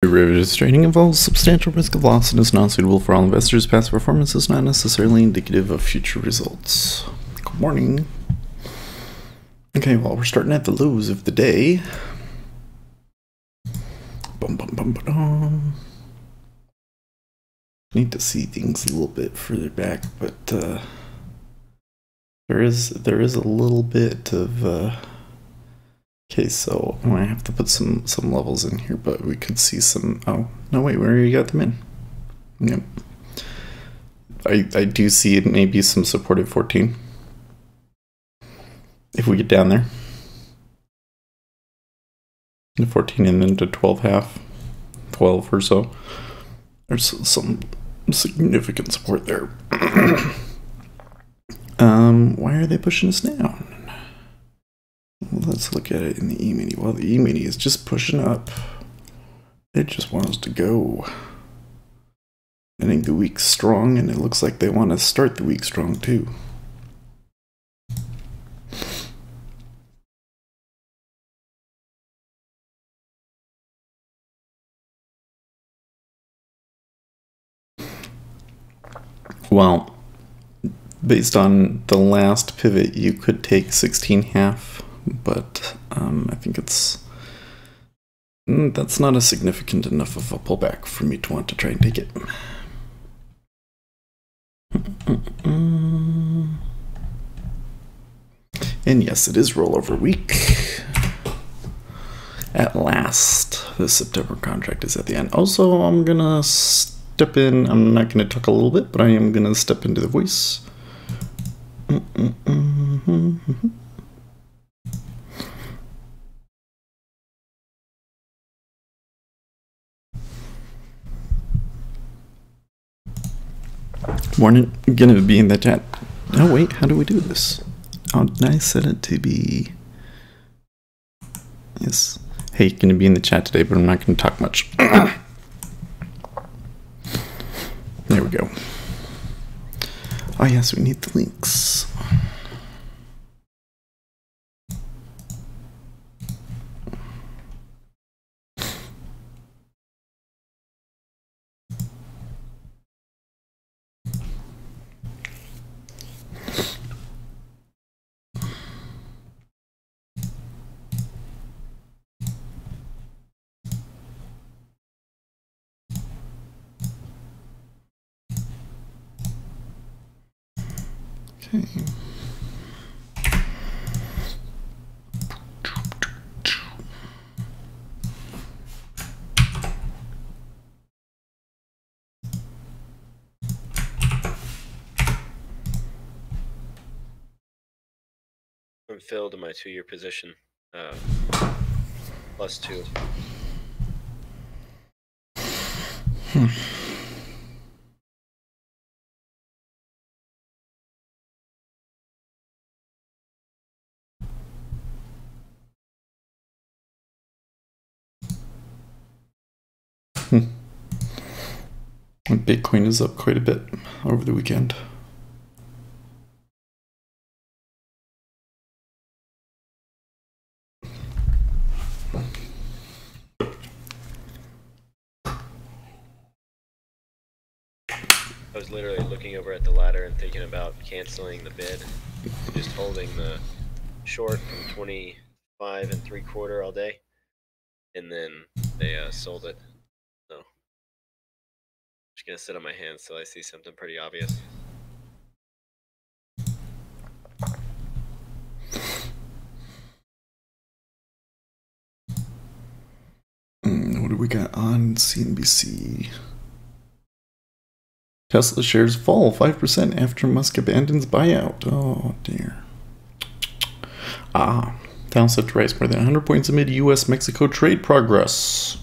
Derivatives trading involves substantial risk of loss and is not suitable for all investors. Past performance is not necessarily indicative of future results. Good morning. Okay, well, we're starting at the lows of the day. Bum, bum, bum, ba-dum. Need to see things a little bit further back, but there is a little bit of okay, so I might have to put some levels in here, but we could see some. Oh no, wait, we already got them in. Yep. I do see it maybe some support at 14 if we get down there. To 14 and then to 12 half, 12 or so. There's some significant support there. Why are they pushing us down? Well, let's look at it in the E-mini. Well, the E-mini is just pushing up. They just want us to go. Ending the week strong, and it looks like they want to start the week strong too. Well, based on the last pivot, you could take 16 half, but I think that's not a significant enough of a pullback for me to want to try and take it. And yes, it is rollover week. At last, the September contract is at the end. Also, I'm gonna step in. I'm not gonna talk a little bit, but I am gonna step into the voice. Morning, gonna be in the chat. Oh wait, how do we do this? Oh, did I set it to be? Yes. Hey, gonna be in the chat today, but I'm not gonna talk much. There we go. Oh yes, we need the links. Okay. I'm filled in my 2-year position. +2. Bitcoin is up quite a bit over the weekend. I was literally looking over at the ladder and thinking about canceling the bid, just holding the short from 25 3/4 all day, and then they sold it. So I'm just gonna sit on my hands till I see something pretty obvious. What do we got on CNBC? Tesla shares fall 5% after Musk abandons buyout. Oh dear. Dow set to rise more than 100 points amid U.S.-Mexico trade progress.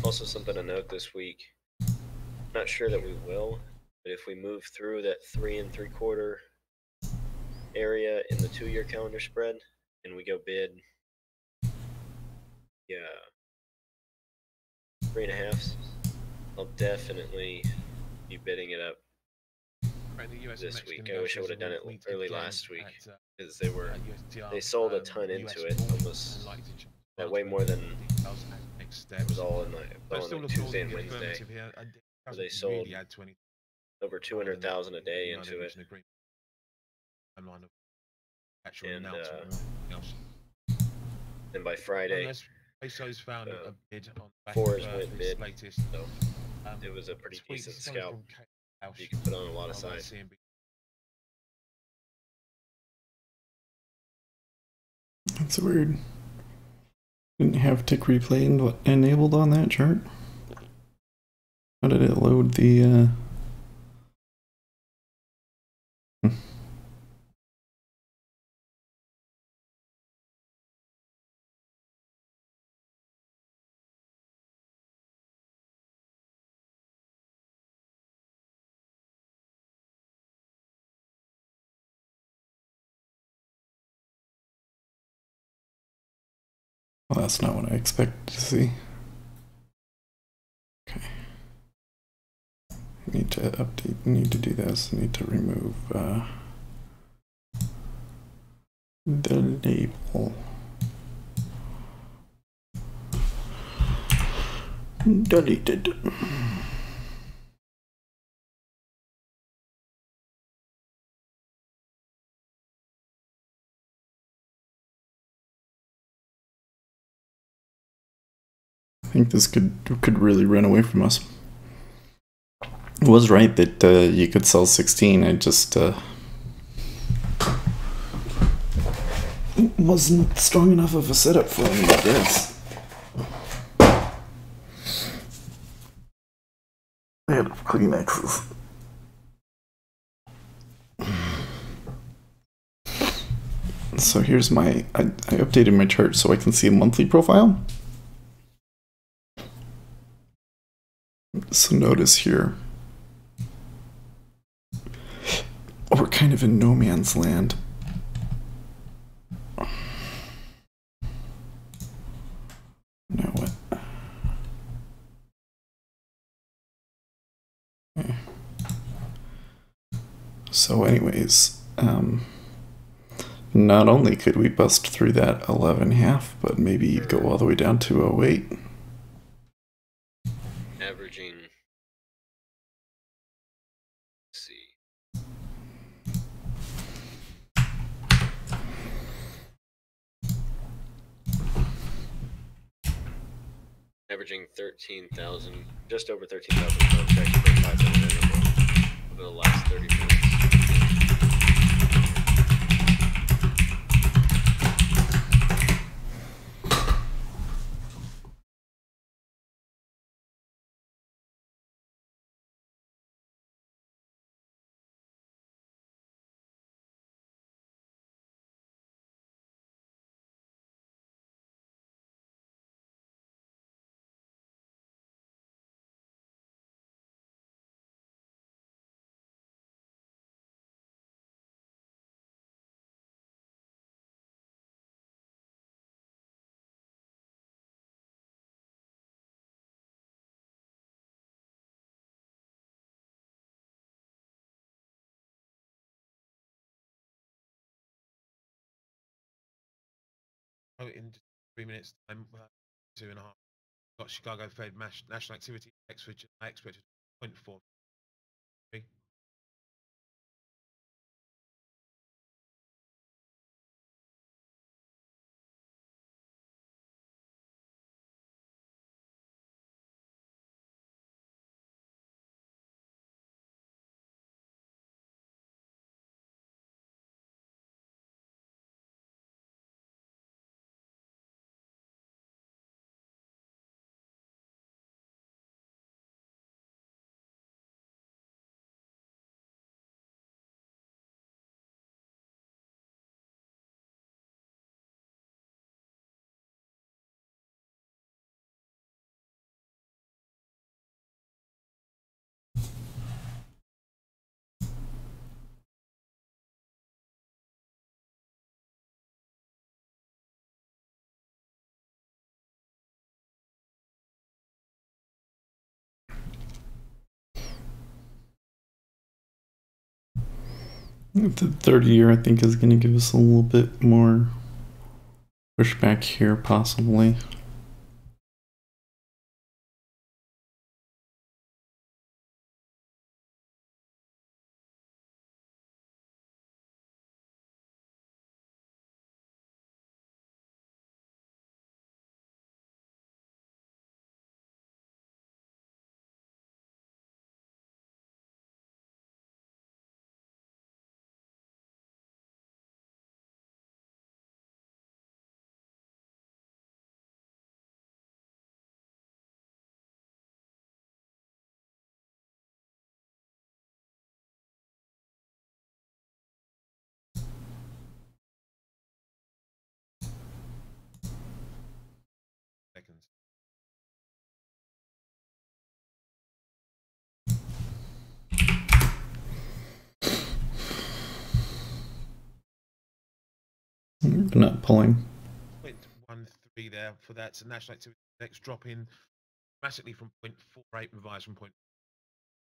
Also, something to note this week. Not sure that we will, but if we move through that 3 3/4 area in the 2-year calendar spread, and we go bid, 3.5s, I'll definitely be bidding it up this week. I wish I would have done it early last week because they sold a ton into it, almost that way more than it was all in like Tuesday and Wednesday. Where they sold over 200,000 a day into it, and then by Friday, fours went bid, so it was a pretty decent scalp. You can put on a lot of size. That's weird. Didn't have tick replay enabled on that chart. How did it load the Well, that's not what I expected to see. Okay. I need to update, need to do this, I need to remove the label. Deleted. I think this could really run away from us. It was right that you could sell 16. I just wasn't strong enough of a setup for me, I guess. I had Kleenexes. So here's I updated my chart so I can see a monthly profile. So notice here, we're kind of in no man's land. Now what? Okay. So anyways, not only could we bust through that 11.5, but maybe go all the way down to 08. Averaging, let's see, averaging 13,000, just over 13,000 contracts per 500 interval over the last 30 minutes. In 3 minutes time, 2.5. Got Chicago Fed national activity index, which I expected 0.4. The 30-year, I think, is going to give us a little bit more pushback here, possibly. Seconds. They're not pulling. 0.13 there for that. So national activity index dropping dramatically from 0.48 revised from 0.4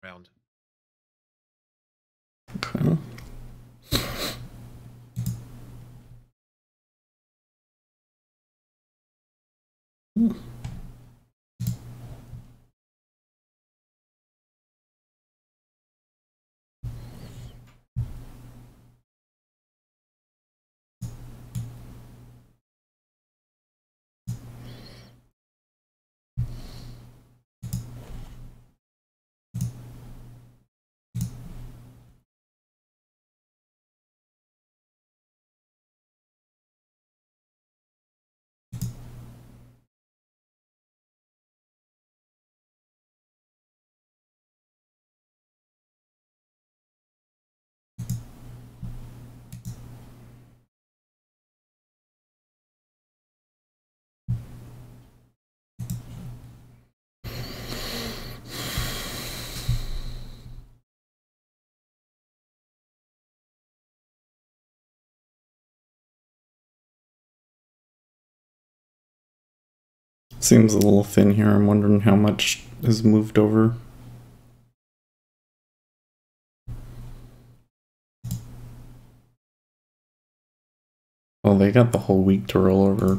round. Okay. Seems a little thin here. I'm wondering how much is moved over. Well, they got the whole week to roll over.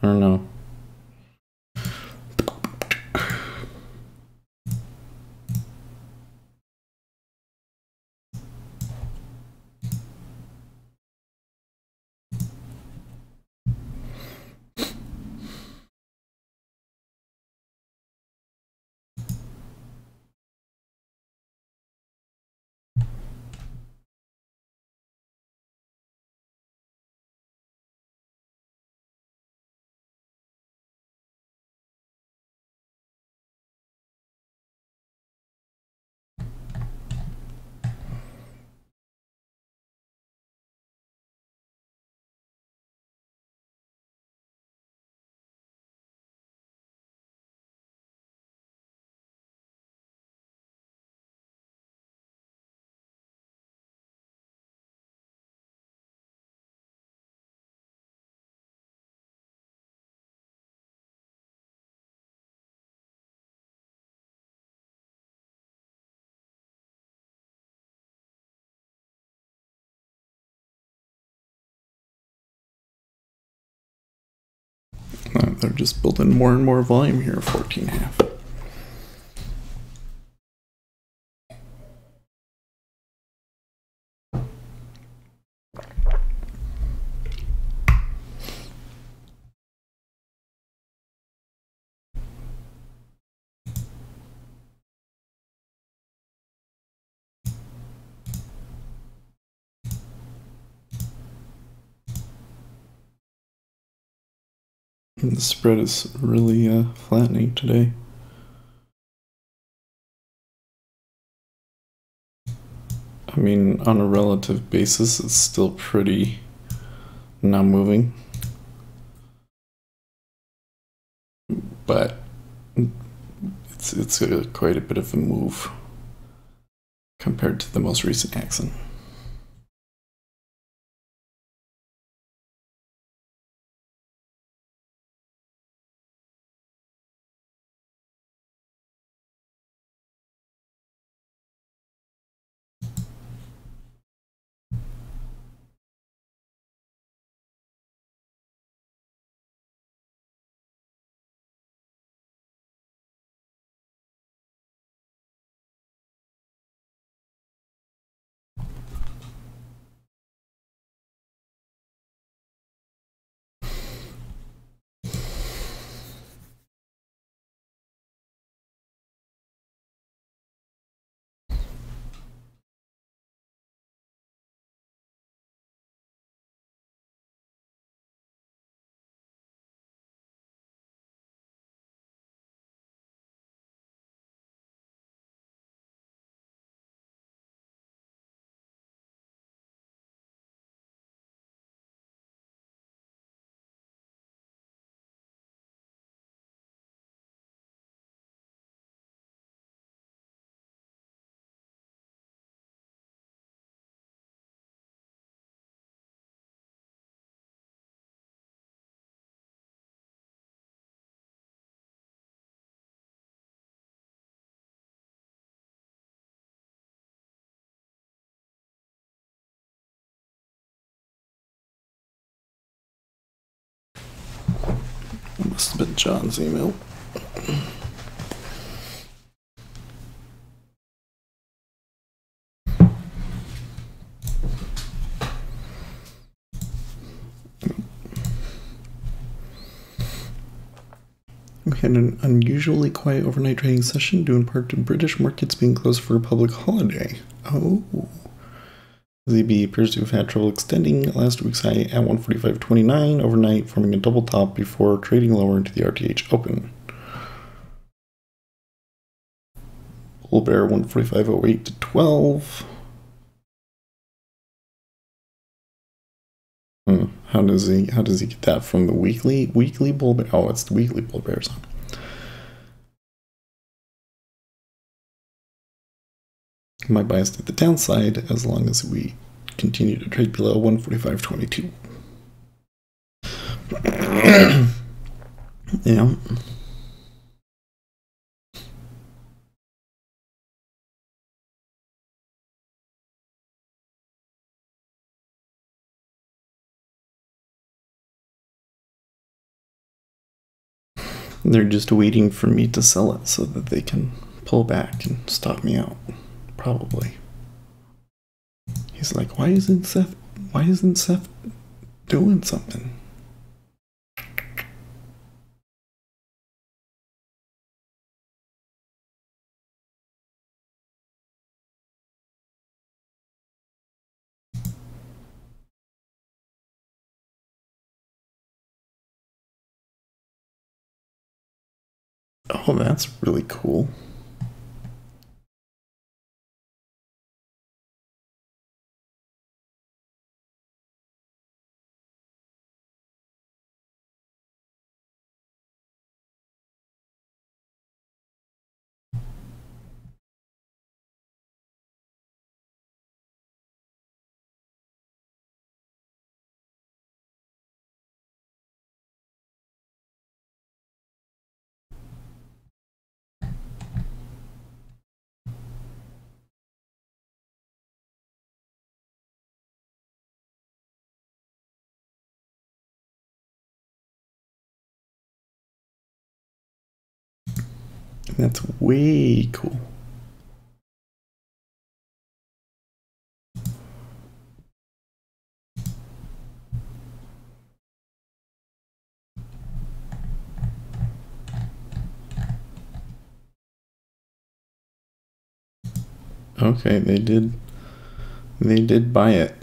I don't know. They're just building more and more volume here, 14.5. The spread is really flattening today. I mean, on a relative basis, it's still pretty not moving. But it's quite a bit of a move compared to the most recent action. Must have been John's email. We had an unusually quiet overnight trading session due in part to British markets being closed for a public holiday. Oh. ZB appears to have had trouble extending last week's high at 145.29 overnight, forming a double top before trading lower into the RTH open. Bull bear 145.08 to 12. How does he get that from the weekly bull bear? Oh, it's the weekly bull bears. My bias at the downside as long as we continue to trade below 145.22. Yeah. They're just waiting for me to sell it so that they can pull back and stop me out. Probably. He's like, why isn't Seth doing something? Oh, that's really cool. That's way cool. Okay, they did buy it.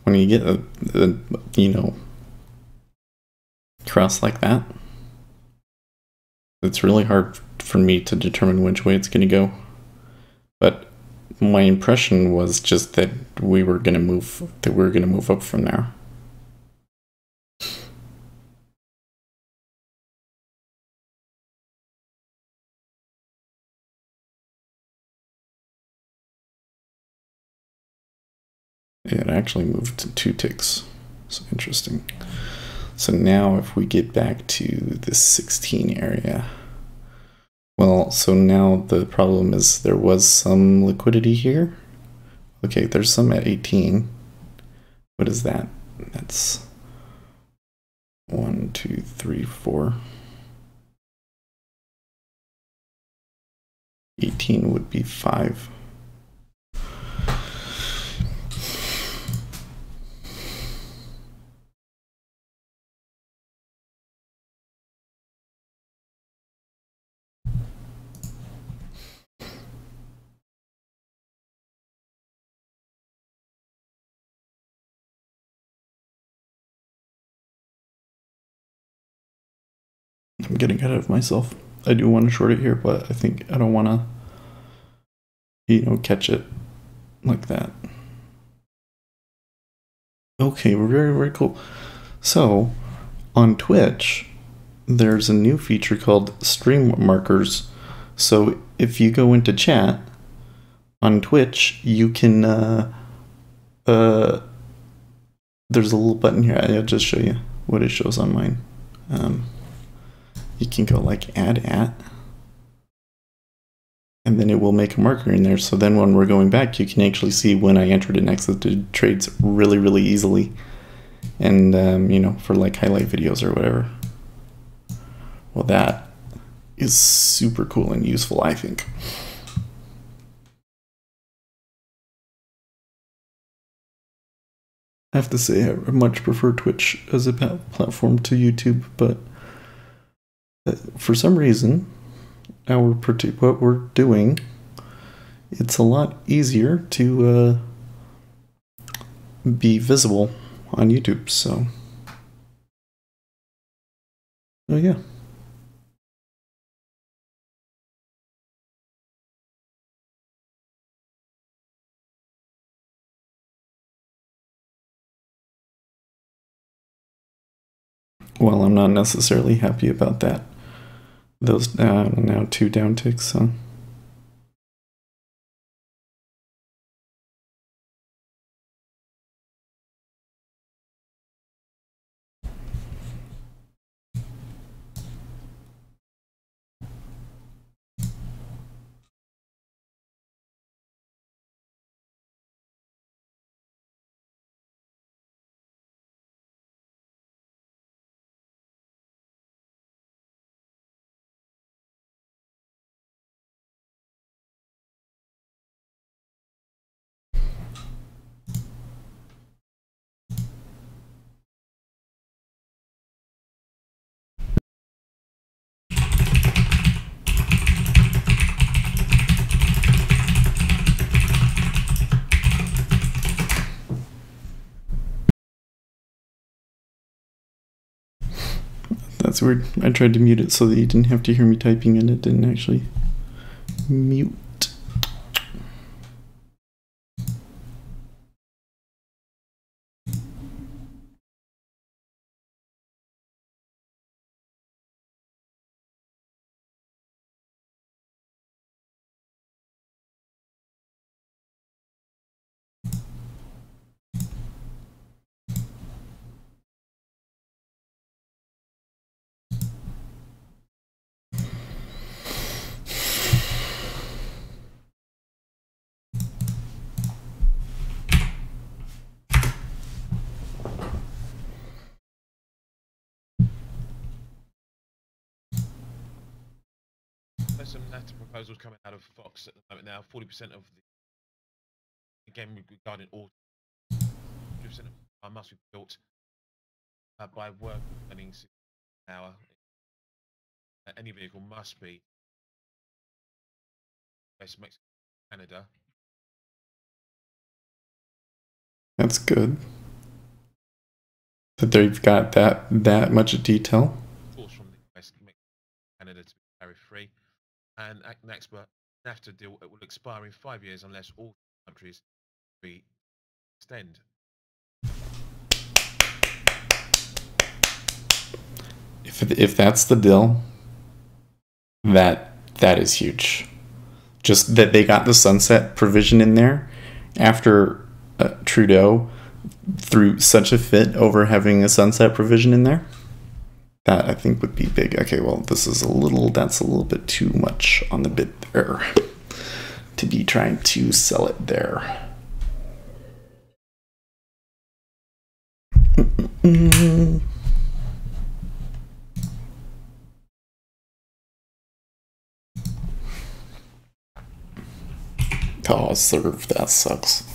When you get a cross like that, it's really hard for me to determine which way it's going to go. But my impression was just that we were going to move up from there. It actually moved to 2 ticks. So interesting. So now if we get back to this 16 area, well, so now the problem is there was some liquidity here. Okay, there's some at 18. What is that? That's 1, 2, 3, 4. 18 would be 5. I'm getting ahead of myself. I do want to short it here, but I think I don't want to, catch it like that. Okay, very, very cool. So, on Twitch, there's a new feature called stream markers. So, if you go into chat on Twitch, you can, there's a little button here. I'll just show you what it shows on mine. You can go like add at, and then it will make a marker in there. So then when we're going back, you can actually see when I entered and exited trades really, really easily. And, you know, for like highlight videos or whatever. Well, that is super cool and useful, I think. I have to say, I much prefer Twitch as a platform to YouTube, but for some reason, what we're doing, it's a lot easier to be visible on YouTube, so oh yeah. Well, I'm not necessarily happy about that. Those now 2 down ticks, so. That's weird. I tried to mute it so that you didn't have to hear me typing and it didn't actually mute. There's some NATO proposals coming out of Fox at the moment now. 40% of the again regarding all 40% of must be built by work earning 6 an hour. Any vehicle must be US, Mexico, Canada. That's good. That they've got that much detail. Of course, from the US, Mexico, Canada to be tariff free. And next NAFTA deal it will expire in 5 years unless all countries extend. If that's the deal, that is huge. Just that they got the sunset provision in there after Trudeau threw such a fit over having a sunset provision in there. That I think would be big. Okay, well, that's a little bit too much on the bid there to be trying to sell it there. Oh, serve, that sucks.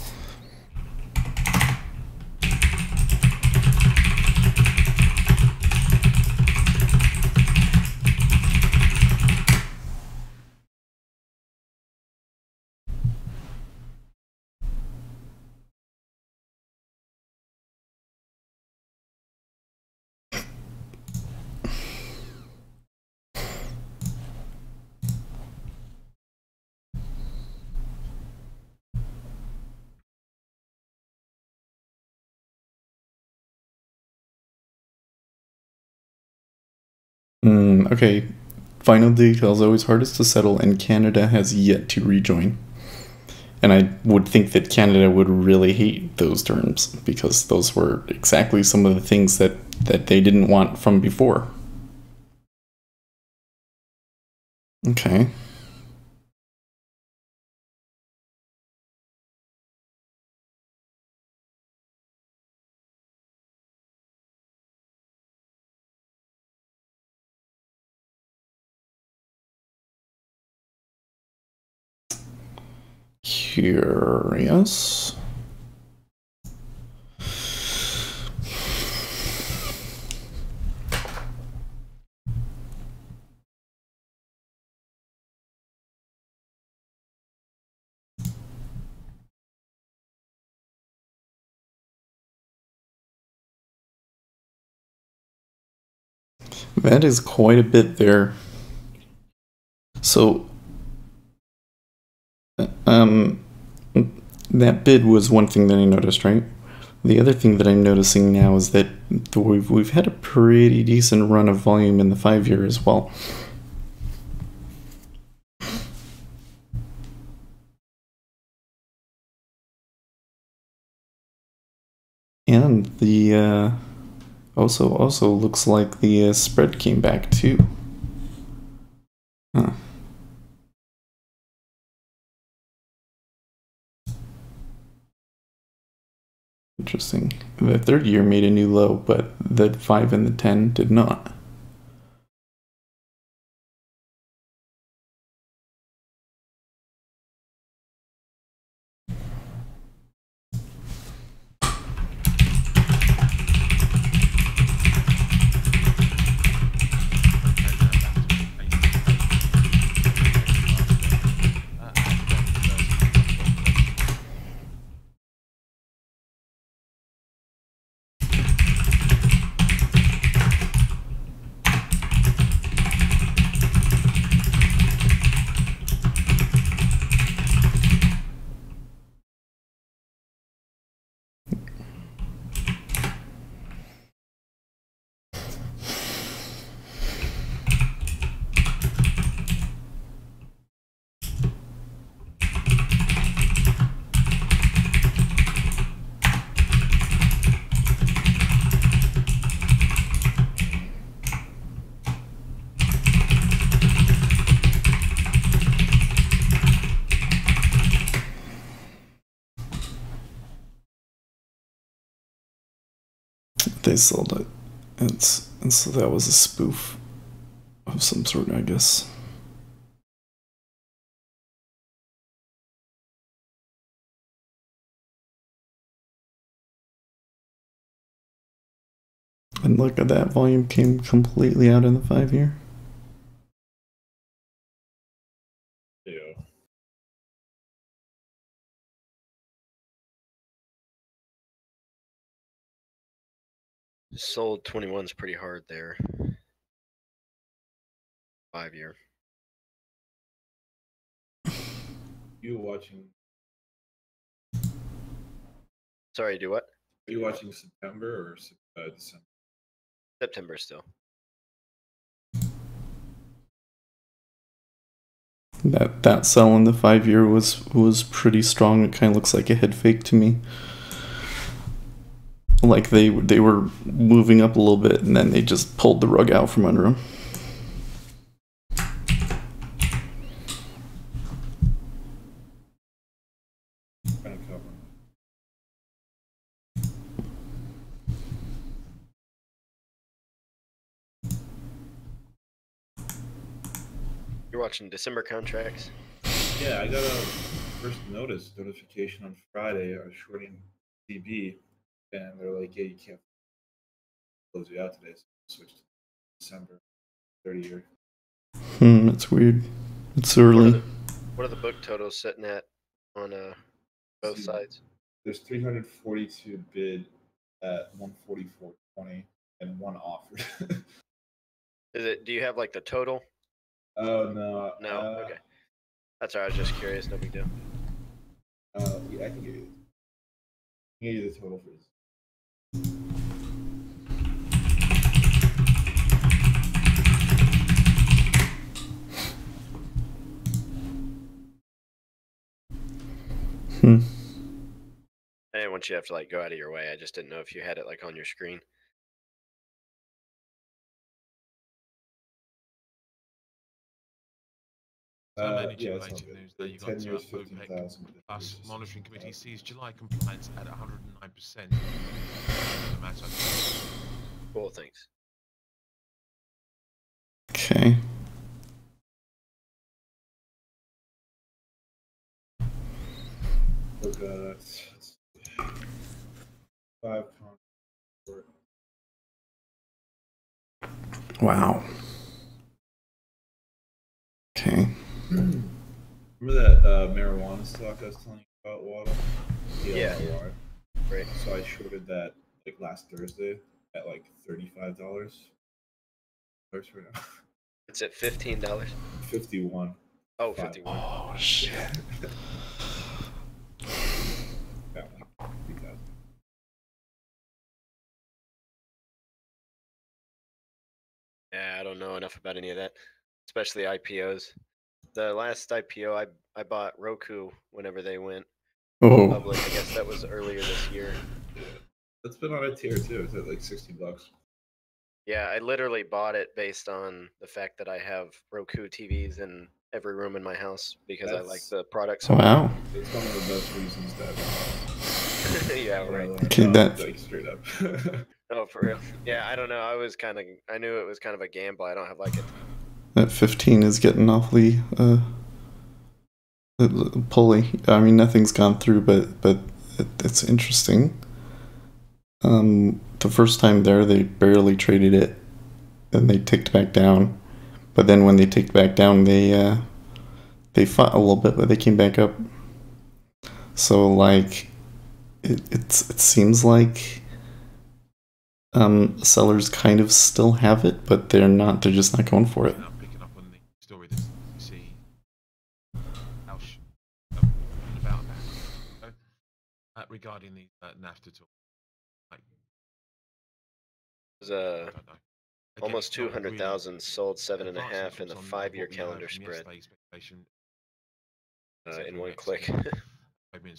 Okay, final details always hardest to settle, and Canada has yet to rejoin. And I would think that Canada would really hate those terms, because those were exactly some of the things that they didn't want from before. Okay. curious. That is quite a bit there. So, that bid was one thing that I noticed, right? The other thing that I'm noticing now is that we've had a pretty decent run of volume in the 5-year as well. And the also looks like the spread came back too. Huh. Interesting. The 3rd year made a new low, but the 5 and the 10 did not. They sold it. And so that was a spoof of some sort, I guess. And look at that, volume came completely out in the 5-year. Yeah. Sold 21's pretty hard there. 5-year. You watching? Sorry, do what? Are you watching September or December? September still. That sell in the 5-year was pretty strong. It kind of looks like a head fake to me. Like they were moving up a little bit and then they just pulled the rug out from under them. Kind of cover. You're watching December contracts? Yeah, I got a first notification on Friday. I was shorting DB, and they're like, "Yeah, you can't close you out today." So I switched to December 30-year. That's weird. It's early. What are the book totals sitting at on both sides? There's 342 bid at 144.20 and 1 offered. Is it? Do you have like the total? Oh no. No. Okay. That's all right. I was just curious. No big deal. Yeah, I can give you the total for this. I didn't want you to have to like go out of your way. I just didn't know if you had it like on your screen. So managing Yeah, that's related all good. news there, you got 10 years, OPEC 15,000. Plus monitoring committee sees July compliance at 109%. No matter. Cool. Thanks. Okay. Look at let's see. 5 contour. Wow. Okay. Remember that marijuana stock I was telling you about, Wada? Yeah. PLR? Right. So I shorted that like last Thursday at like $35 right now. It's at $15. 51. Oh, 5. 51. Oh shit. Yeah, like 3,000. Yeah, I don't know enough about any of that, especially IPOs. The last IPO I bought Roku whenever they went Oh. public. I guess that was earlier this year. Yeah. That's been on a tier too. It's at like $60. Yeah, I literally bought it based on the fact that I have Roku TVs in every room in my house because I like That's the product so much. Wow. it's one of the best reasons to have a house. Yeah, right. Okay, that Like straight up. Oh, for real? Yeah, I don't know. I knew it was kind of a gamble. I don't have like that 15 is getting awfully pulley. I mean, nothing's gone through, but it's interesting. The first time there, they barely traded it, and they ticked back down. But then when they ticked back down, they fought a little bit, but they came back up. So like, it seems like sellers kind of still have it, but they're not. They're just not going for it. I'm picking up on the story that you see about that regarding the NAFTA talk. Like, it was I don't know. Again, almost it's not really 200,000 sold advancing 7.5 in the thoughts on 5-year what we heard calendar from spread yesterday's speculation. in one click. I mean,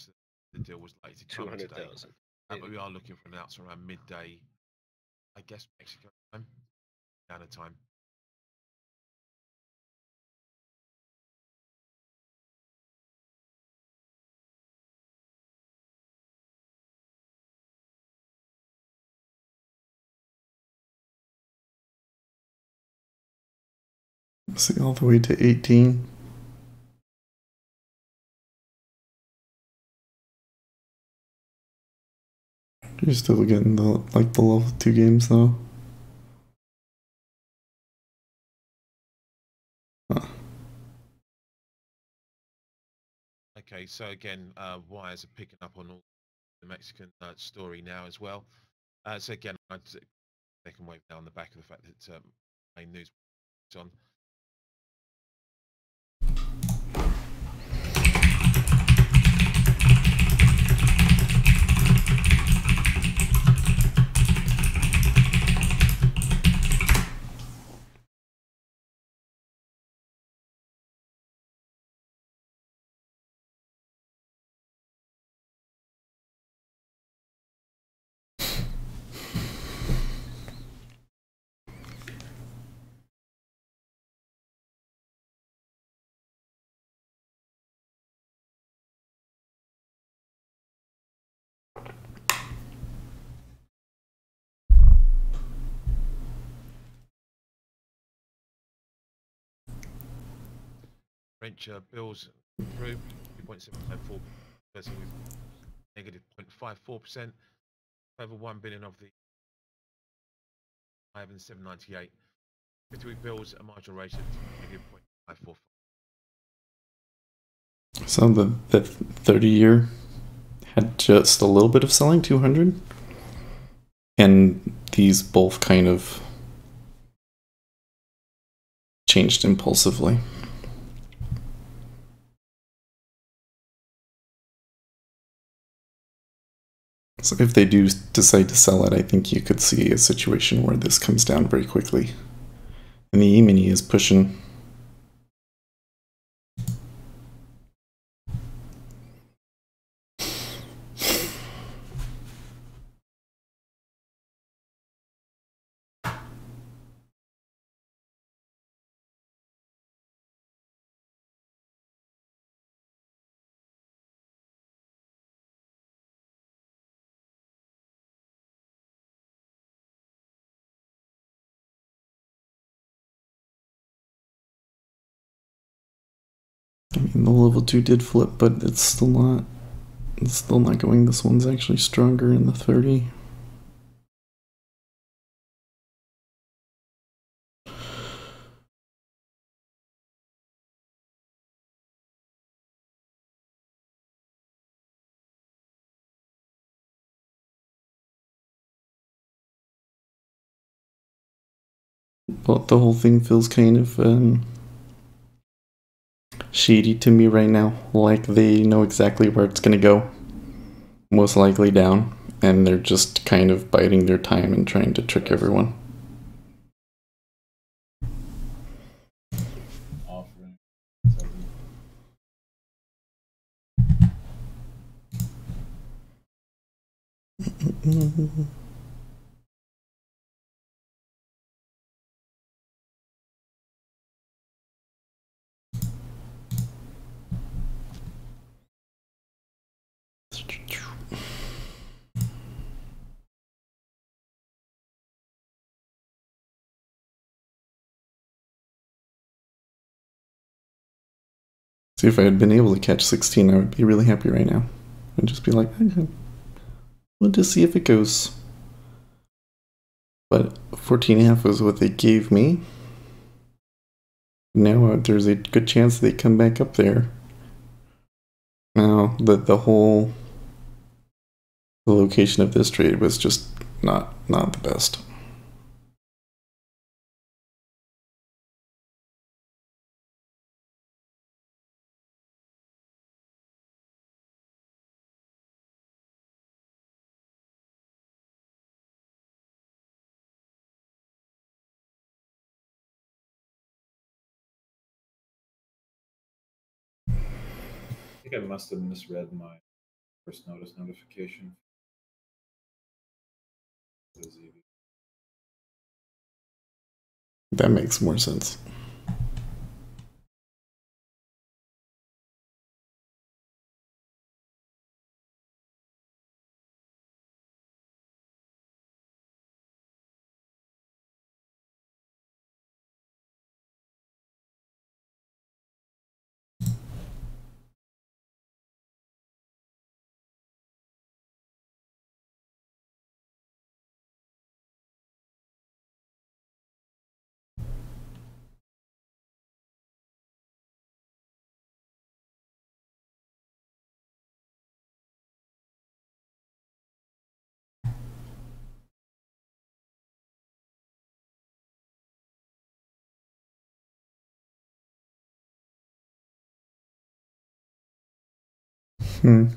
the deal was late to come today. 200,000. But we are looking for an announcement around midday, I guess Mexico time, Ghana time. See, all the way to 18. You're still getting the level 2 games though. Huh. Okay, so again, wires are picking up on all the Mexican story now as well. So again, I'd say second wave now on the back of the fact that main news is on. French bills through 2.794%, with negative 0.54%, over 1 billion of the 798. 50-week bills a marginal rate of negative 0.545. So the 30-year had just a little bit of selling, 200, and these both kind of changed impulsively. So if they do decide to sell it, I think you could see a situation where this comes down very quickly. And the E-mini is pushing. I mean, the level 2 did flip, but it's still not It's still not going. This one's actually stronger in the 30. Well, the whole thing feels kind of shady to me right now. Like they know exactly where it's gonna go. Most likely down. And they're just kind of biding their time and trying to trick everyone. Offering. See, if I had been able to catch 16, I would be really happy right now. I'd just be like, we'll just see if it goes. But 14.5 was what they gave me. Now there's a good chance they come back up there. Now, the whole the location of this trade was just not the best. I think I must have misread my first notice notification. That makes more sense. Hmm.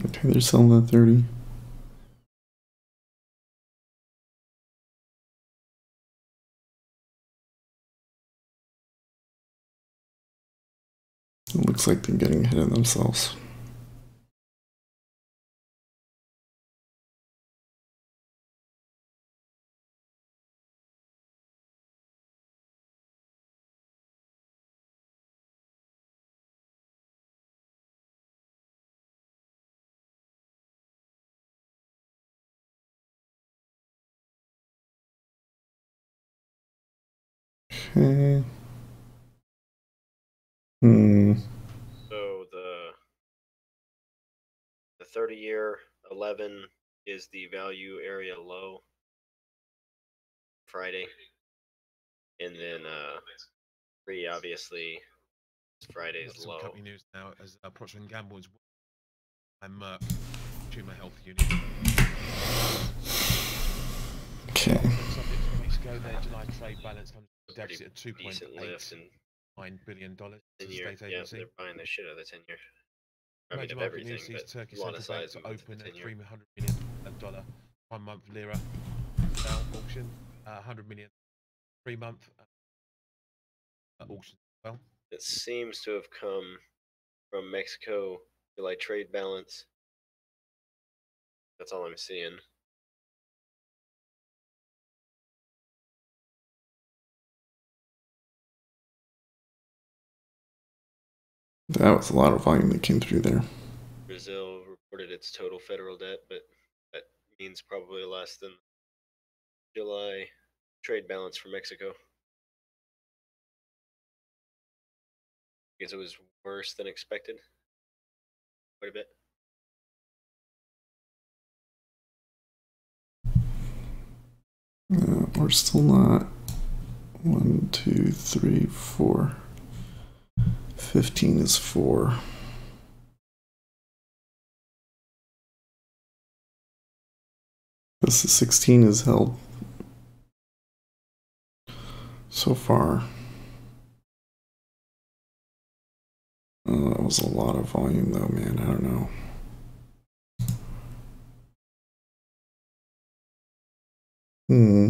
Okay, they're selling the 30. It looks like they're getting ahead of themselves. Okay. So the 30-year 11 is the value area low Friday, and then 3 obviously is Friday's Some low. company news now as Procter & Gamble is and Merck consumer health unit. Okay. Subject to Mexico, their July trade balance comes to a deficit of $2.89 billion. Yeah, they're buying the shit out of the 10-year. I mean, Major of market everything, news sees but Turkey a lot central of bank size to of open a $10-year. $300 million 1-month lira sale auction, 100 million 3-month auction as well. It seems to have come from Mexico July trade balance. That's all I'm seeing. That was a lot of volume that came through there. Brazil reported its total federal debt, but that means probably less than July trade balance for Mexico. Because it was worse than expected. Quite a bit. We're still not. 1, 2, 3, 4. 15 is 4. This is 16 is held so far. That was a lot of volume though, man. I don't know. Hmm.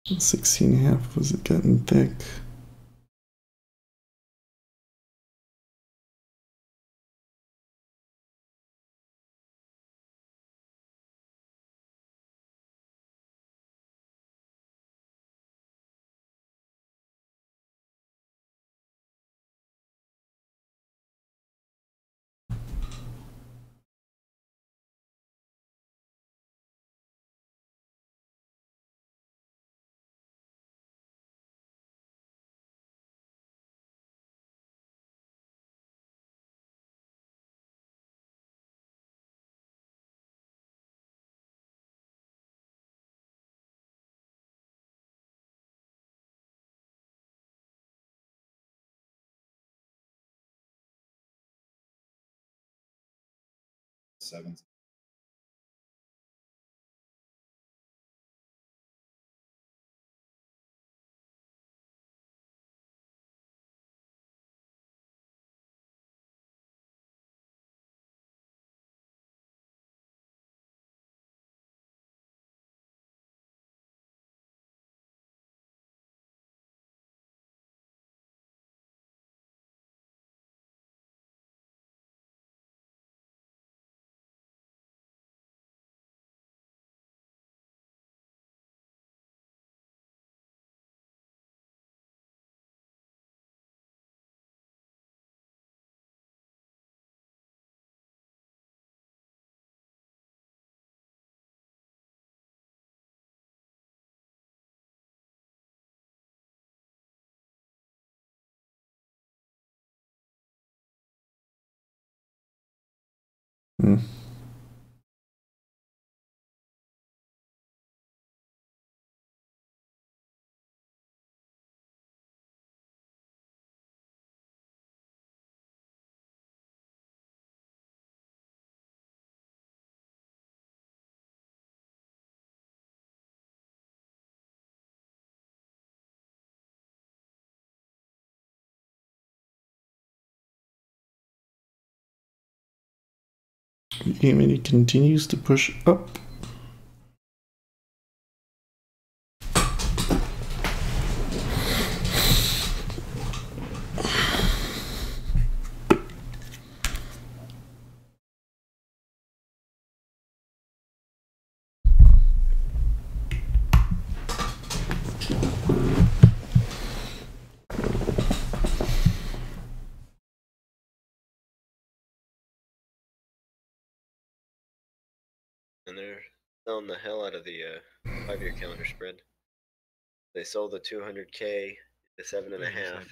16.5 was it getting thick? Seven. Hmm. E-mini continues to push up. And they're selling the hell out of the 5-year calendar spread. They sold the 200K, the 7.5,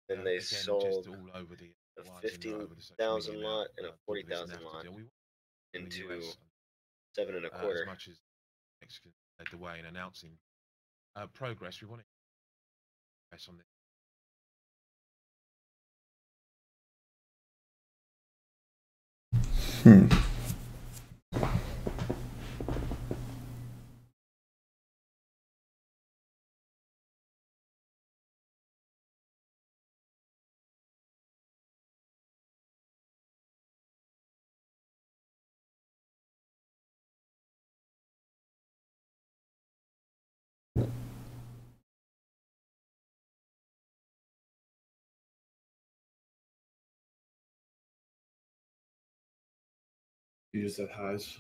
and they sold all over the a wires and all over the social 15,000 media now, lot and a people this 40,000 narrative lot deal. We want in the into US 7.25. as much as Mexico led the way in announcing progress. We want to press on this. Hmm. You just had highs.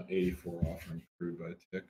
$84 offering crude by a tick.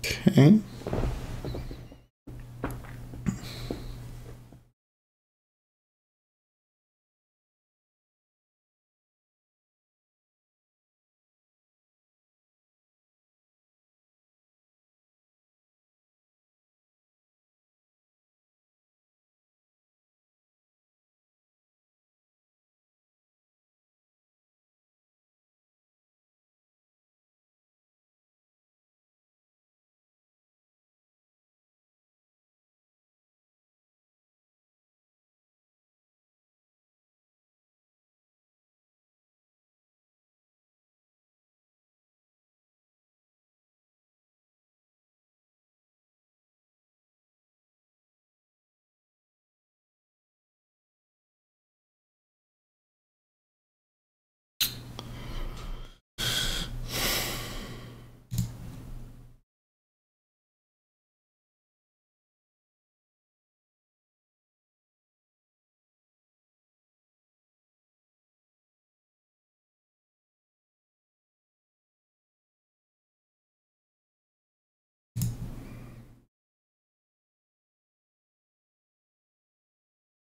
Okay.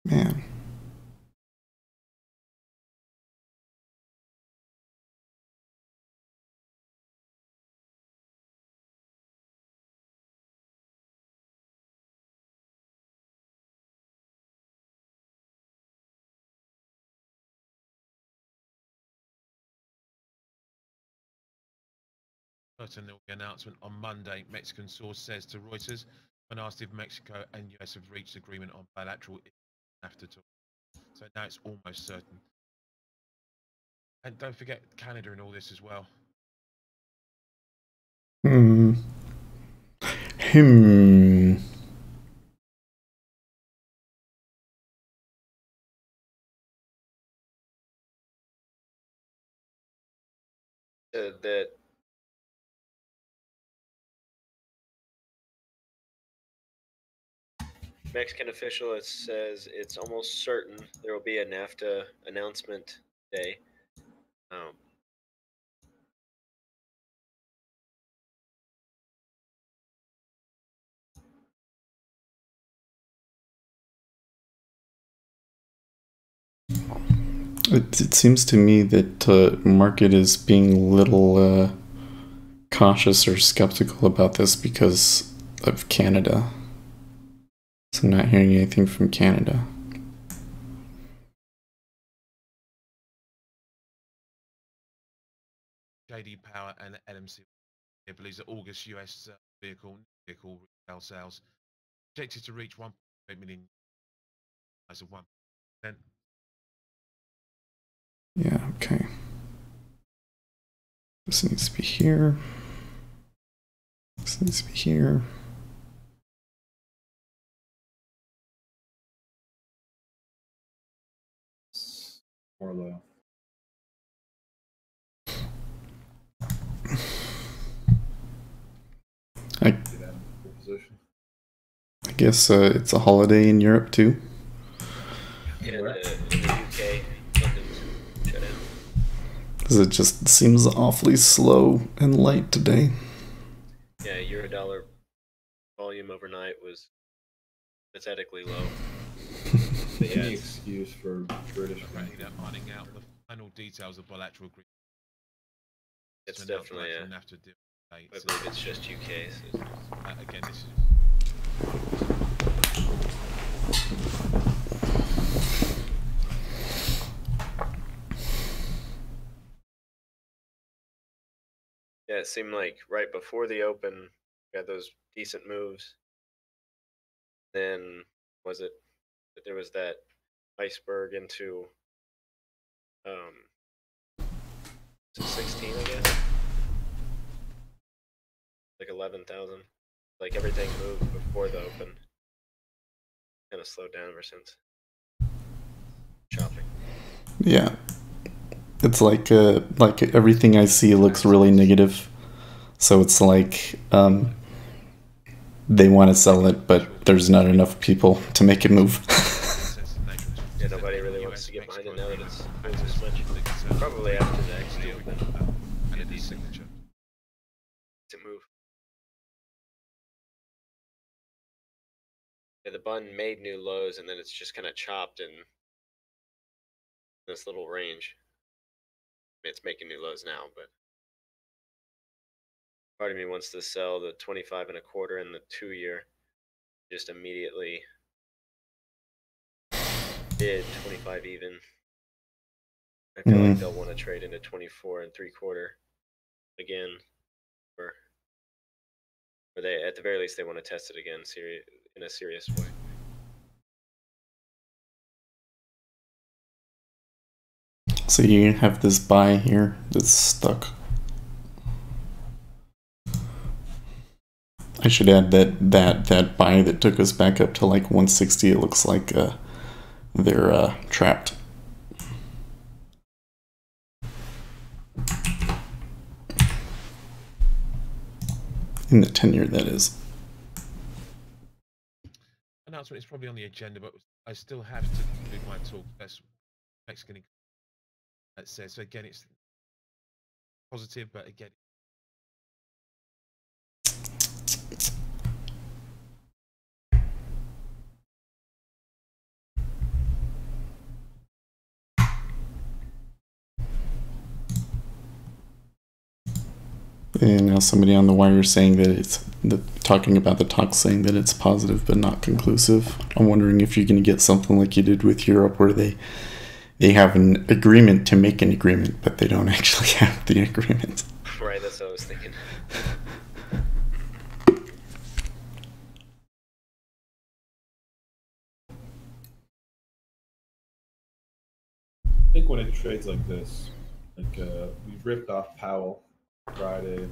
Man. Certain there will be an announcement on Monday, Mexican source says to Reuters, when asked if Mexico and US have reached agreement on bilateral NAFTA talks. So now it's almost certain. And don't forget Canada in all this as well. Hmm. That Mexican official, it says it's almost certain there will be a NAFTA announcement day. It seems to me that market is being a little cautious or skeptical about this because of Canada. So I'm not hearing anything from Canada. JD Power and LMC believes that August US vehicle retail sales projected to reach 1.8 million as of 1%. Yeah, okay. This needs to be here. This needs to be here. More low. I guess it's a holiday in Europe too. Yeah, in the UK, something's shut down. Because it just seems awfully slow and light today. $5 volume overnight was pathetically low. But yeah, Any excuse for British Right, ironing out the final details of bilateral agreement. it's To announce definitely bilateral NAFTA deal I dates. believe it's just UK. So Again, this is yeah, it seemed like right before the open, we had those decent moves. Then was it that there was that iceberg into 16, I guess, like 11,000. Like everything moved before the open. Kind of slowed down ever since. Chopping. Yeah. It's like everything I see looks really negative. So it's like they want to sell it, but there's not enough people to make it move. Yeah, nobody really wants to get behind it now that it's moved this much. Probably after the next deal, and a decent signature. to move. Yeah, the bun made new lows, and then it's just kind of chopped in this little range. I mean, it's making new lows now, but part of me wants to sell the 25 and a quarter and the 2-year just immediately bid 25 even. I feel like they'll want to trade into 24 and 3/4 again, or they, at the very least, they want to test it again in a serious way. So you have this buy here that's stuck. I should add that buy that took us back up to like 160. It looks like they're trapped. In the 10-year, that is. Announcement is probably on the agenda, but I still have to do my talk. That's Mexican. That says so. Again, it's positive, but again. And now somebody on the wire saying that it's talking about the talks, saying that it's positive but not conclusive. I'm wondering if you're going to get something like you did with Europe, where they have an agreement to make an agreement, but they don't actually have the agreement. Right, that's what I was thinking. I think when it trades like this, like we ripped off Powell Friday,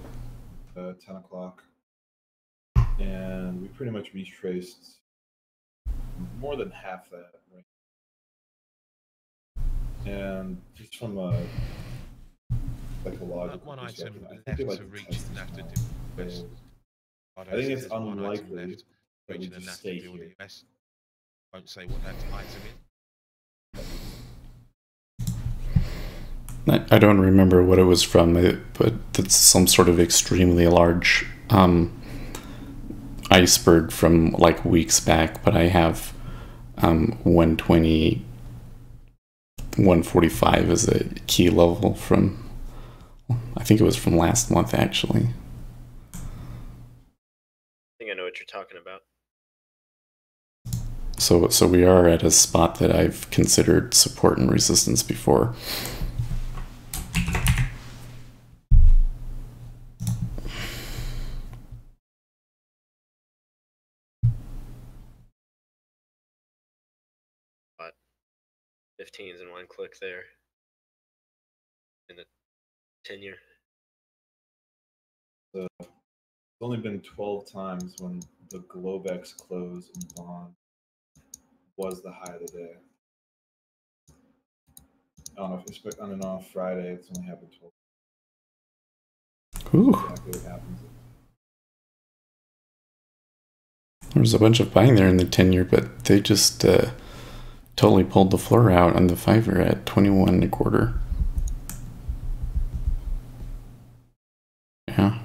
10 o'clock, and we pretty much retraced more than half that, right? And just from a psychological One item perspective, I left think they like to to reach test the this NAFTA now. deal. So I I think it's unlikely that we reaching the just NAFTA stay deal with here. the US. Won't say what that item is. I don't remember what it was from, but it's some sort of extremely large iceberg from like weeks back. But I have 120, 145 as a key level from, I think it was from last month actually. I think I know what you're talking about. So we are at a spot that I've considered support and resistance before. But 15s in one click there. In the 10-year. It's only been 12 times when the Globex close in bond was the high of the day. On and off Friday, it's only happened 12. Ooh. Exactly what happens. There's a bunch of buying there in the 10-year, but they just totally pulled the floor out on the 5-year at 21 and a quarter. Yeah.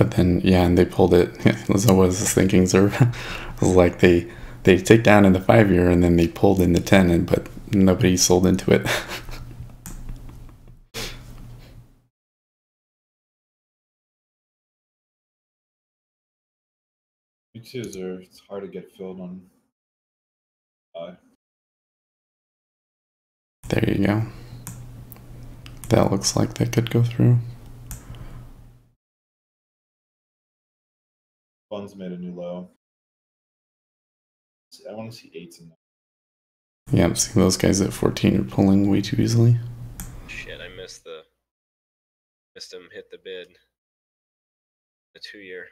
But then, yeah, and they pulled it. So what I was thinking, sir, was like they take down in the 5-year and then they pulled in the 10, but nobody sold into it. Me too, sir. It's hard to get filled on. There you go. That looks like that could go through. Funds made a new low. I want to see 8s in there. Yeah, I'm seeing those guys at 14 are pulling way too easily. Shit, I missed him hit the bid. The 2-year.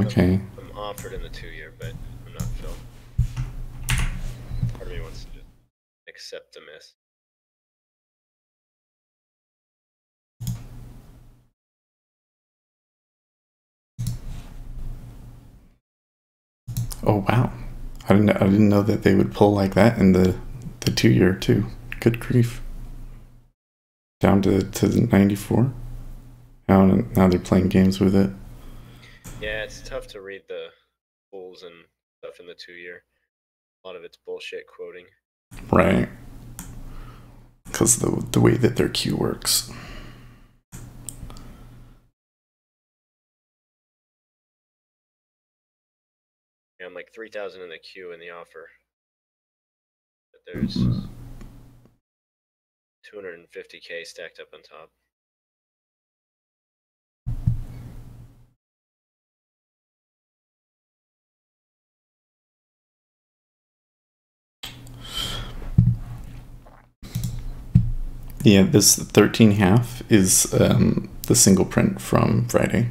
Okay. I'm offered in the 2-year, but I'm not filled. Part of me wants to just accept the miss. Oh wow, I didn't know that they would pull like that in the 2-year too. Good grief. Down to 94. Now they're playing games with it. Yeah, it's tough to read the pools and stuff in the 2-year. A lot of it's bullshit quoting. Right. Because the way that their queue works. Yeah, I'm like 3,000 in the queue in the offer. But there's 250K stacked up on top. Yeah, this 13.5 is the single print from Friday.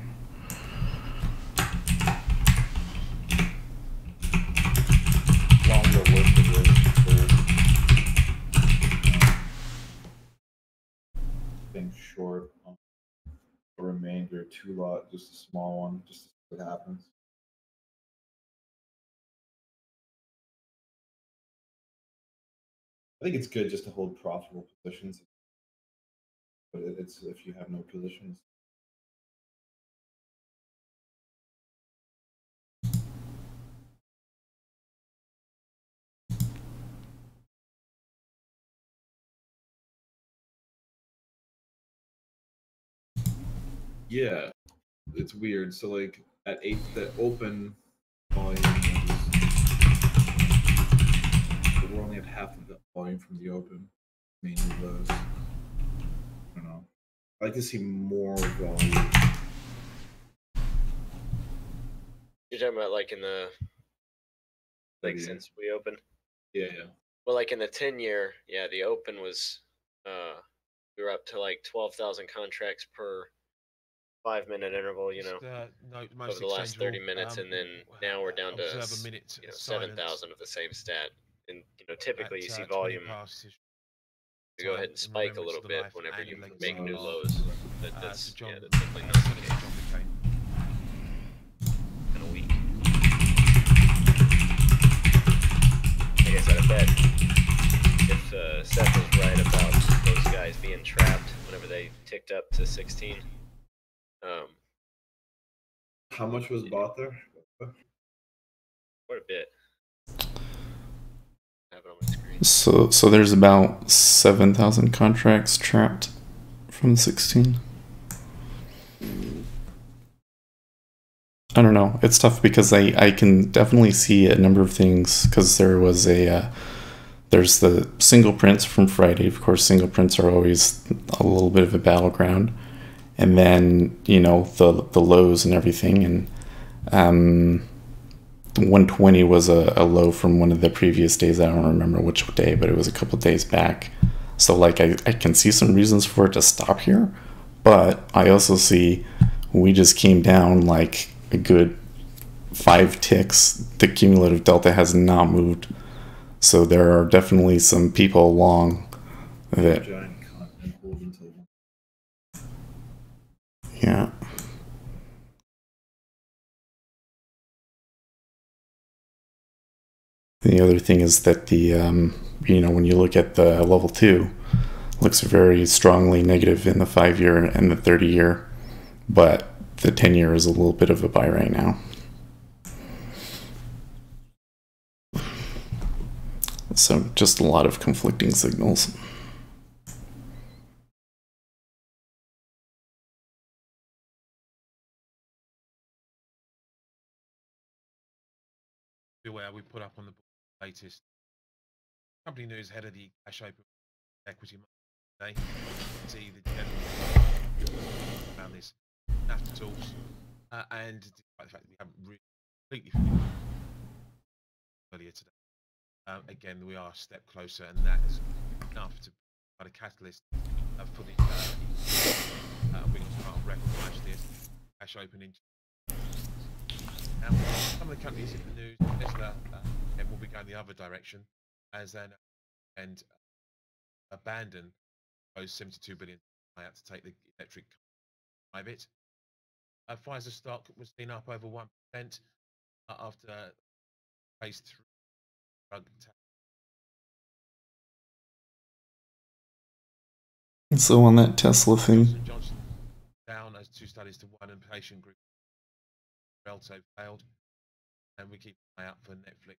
Longer worth of it for being short on a remainder 2-lot, just a small one, just to see what happens. I think it's good just to hold profitable positions, but it's if you have no positions. Yeah, it's weird. So like at 8, the open volume we're only at half of the volume from the open, mainly lows. I don't know. I like to see more volume. You're talking about like in the Yeah. since we opened? Yeah. Well, like in the 10-year, yeah, the open was we were up to like 12,000 contracts per 5-minute interval, you know, over the last 30 minutes, and then now we're down to 7,000 of the same stat. And typically you see volume to go ahead and spike a little bit whenever you make new lows. But that's definitely not the case. Kind of weak. Like I said, I bet if Seth was right about those guys being trapped whenever they ticked up to 16. How much was bought there? Quite a bit. I have it on my screen. So there's about 7,000 contracts trapped from 16. I don't know. It's tough because I can definitely see a number of things because there was there's the single prints from Friday. Of course, single prints are always a little bit of a battleground. And then, the lows and everything. And 120 was a low from one of the previous days. I don't remember which day, but it was a couple days back. So, like, I can see some reasons for it to stop here. But I also see we just came down like a good 5 ticks. The cumulative delta has not moved. So there are definitely some people along that... Yeah. The other thing is that the, you know, when you look at the level 2, looks very strongly negative in the 5-year and the 30-year, but the 10-year is a little bit of a buy right now. So just a lot of conflicting signals. Beware, we put up on the latest company news ahead of the cash open equity market today. See the general around this NAFTA tools, and despite the fact that we haven't really completely earlier today, again we are a step closer, and that is enough to provide a catalyst for the we can start on record match this cash opening. Now, some of the companies in the news, Tesla, and will be going the other direction as an and abandon those 72 billion out to take the electric private. Pfizer stock was seen up over 1% after phase 3 drug test. So on that Tesla thing, Johnson down as 2 studies to 1 and patient group also failed, and we keep an eye out for Netflix.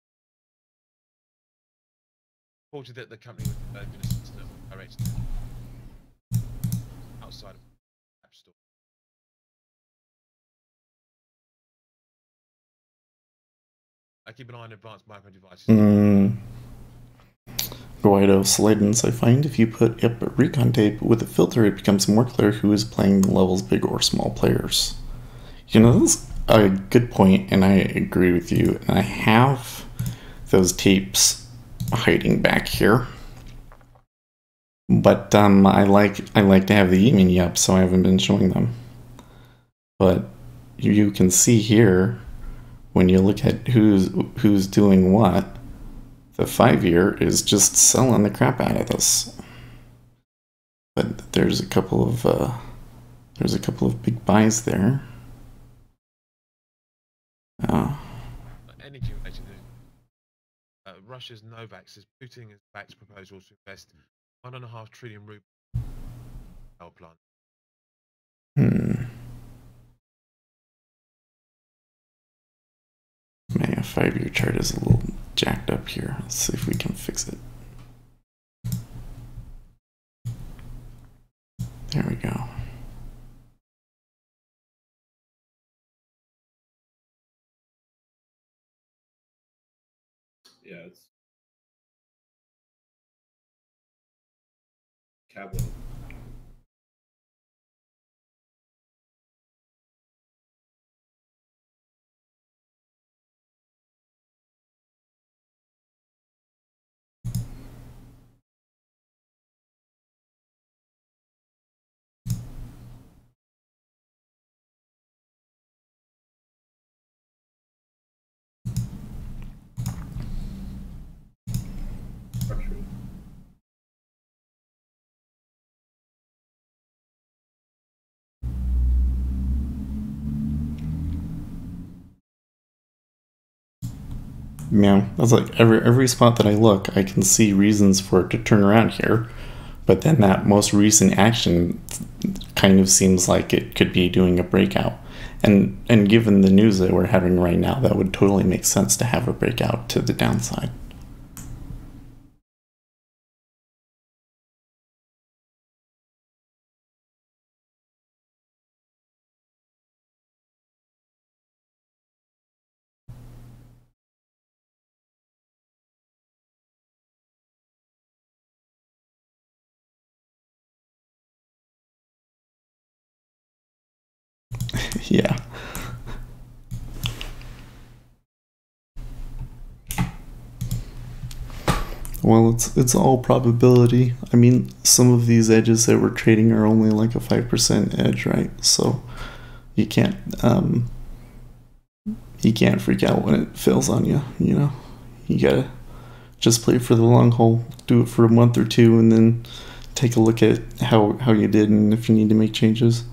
Reported that the company was going to system direct outside of the App Store. I keep an eye on advanced micro devices. Guido Sladens, I find if you put up a recon tape with a filter, it becomes more clear who is playing the levels, big or small players. You know, that's a good point, and I agree with you. And I have those tapes hiding back here, but I like to have the e-mini up, so I haven't been showing them. But you can see here when you look at who's doing what. The 5-year is just selling the crap out of this, but there's a couple of big buys there. Energy related news. Russia's Novak says Putin has backed proposals to invest 1.5 trillion ruble power plant. My 5-year chart is a little jacked up here. Let's see if we can fix it. There we go. Yeah, it's capital. Yeah, that's like every spot that I look, I can see reasons for it to turn around here, but then that most recent action kind of seems like it could be doing a breakout, and given the news that we're having right now, that would totally make sense to have a breakout to the downside. Yeah. Well, it's all probability. I mean, some of these edges that we're trading are only like a 5% edge, right? So you can't freak out when it fails on you. You know, you gotta just play for the long haul. Do it for a month or two, and then take a look at how you did and if you need to make changes.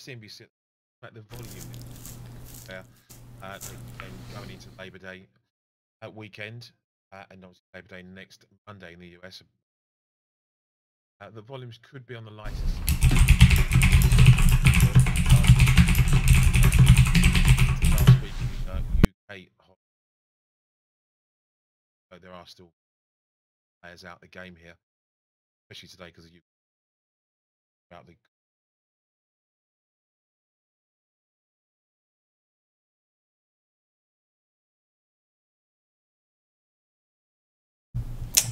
CNBC at the volume there, and going into Labor Day weekend, and obviously Labor Day next Monday in the US. The volumes could be on the lightest. Last week in UK, so there are still players out the game here, especially today because of you about the.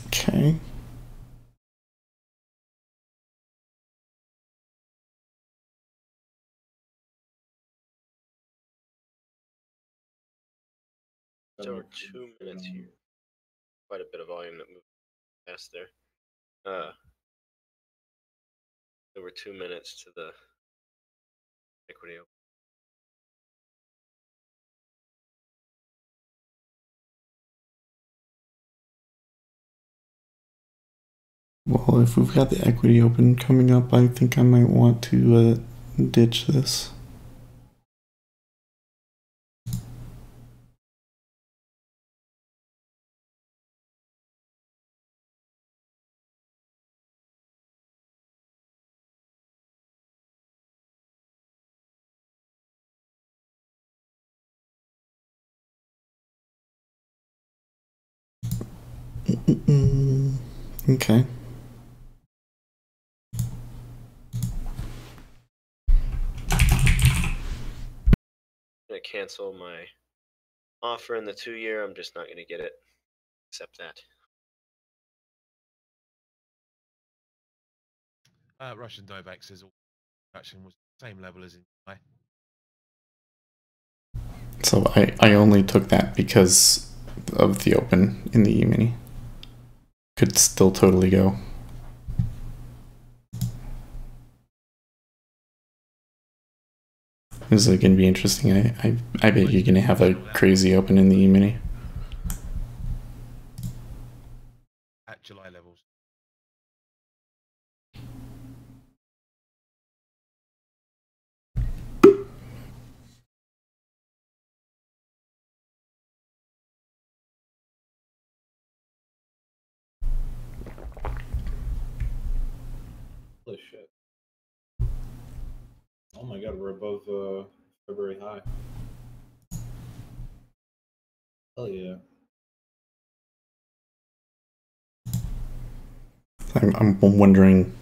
Okay. So we're 2 minutes here. Quite a bit of volume that moved past there. There were 2 minutes to the equity open. Well, if we've got the equity open coming up, I think I might want to ditch this. Okay. I'm gonna cancel my offer in the 2-year. I'm just not gonna get it. Accept that. Russian Novak says all production was the same level as in July. So I only took that because of the open in the E-mini. Could still totally go. This is going to be interesting. I bet you're going to have a crazy open in the E-mini. At July levels. Holy shit. Oh my god, we're above February high. Hell yeah. I'm wondering,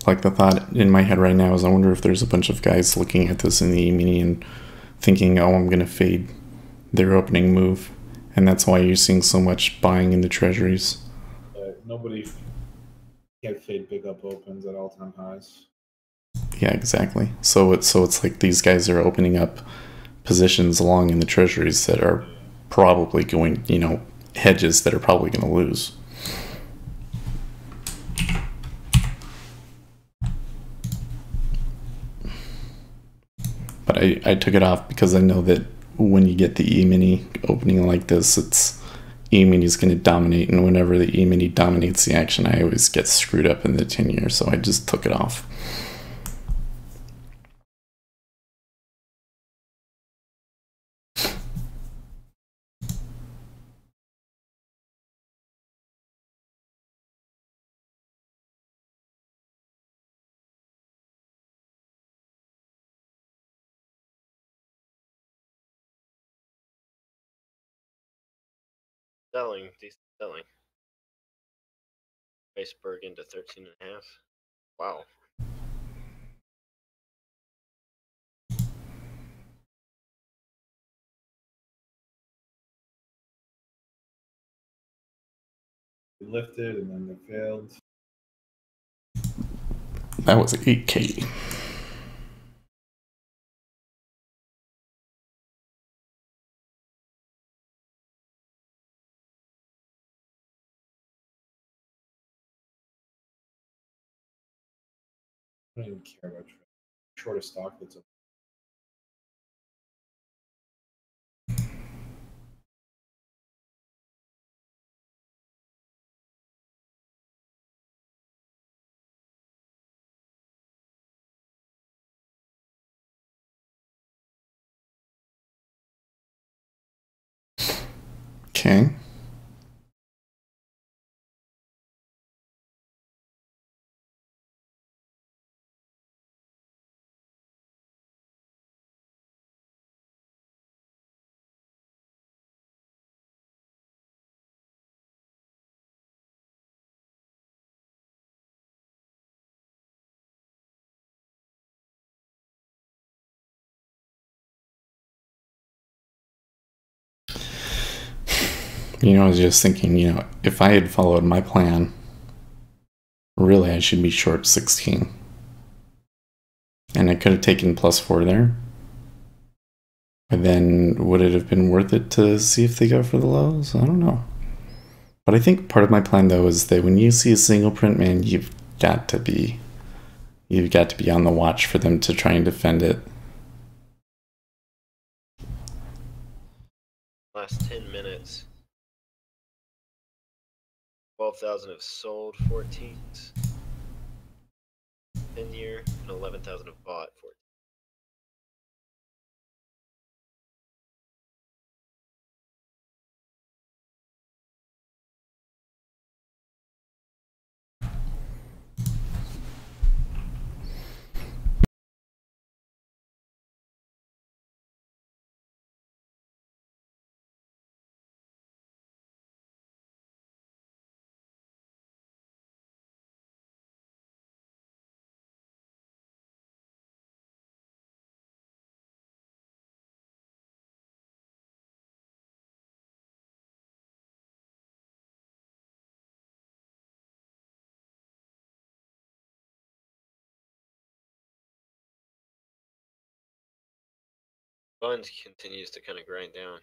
like the thought in my head right now is I wonder if there's a bunch of guys looking at this in the E-mini and thinking, oh, I'm going to fade their opening move. And that's why you're seeing so much buying in the treasuries. Nobody can't fade big up opens at all-time highs. Yeah, exactly. So it's like these guys are opening up positions along in the treasuries that are probably going, hedges that are probably going to lose. But I took it off because I know that when you get the E-mini opening like this, it's E-mini is going to dominate, and whenever the E-mini dominates the action, I always get screwed up in the 10-year, so I just took it off. Selling, decent selling. Iceberg into 13.5. Wow. They lifted and then they failed. That was 8K. I don't even care about short a stock that's a Okay. You know, I was just thinking, you know, if I had followed my plan, really I should be short 16. And I could have taken +4 there. But then would it have been worth it to see if they go for the lows? I don't know. But I think part of my plan though is that when you see a single print, man, you've got to be on the watch for them to try and defend it. Last 10 minutes. 12,000 have sold 14s. 10-year and 11,000 have bought 14. Fund continues to kind of grind down.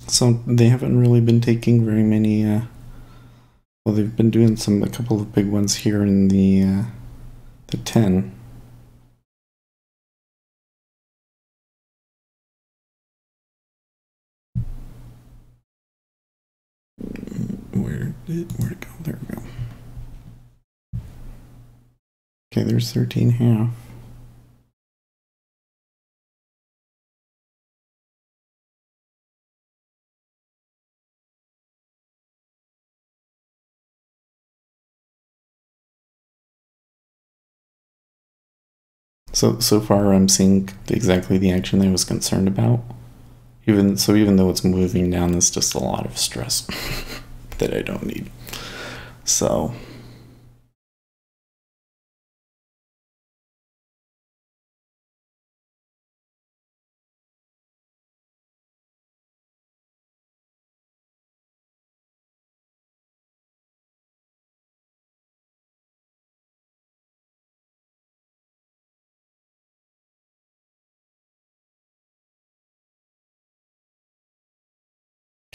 So they haven't really been taking very many, well, they've been doing a couple of big ones here in the 10. Where'd it go? There we go. Okay, there's 13.5. So far I'm seeing exactly the action that I was concerned about. Even though it's moving down, there's just a lot of stress that I don't need. So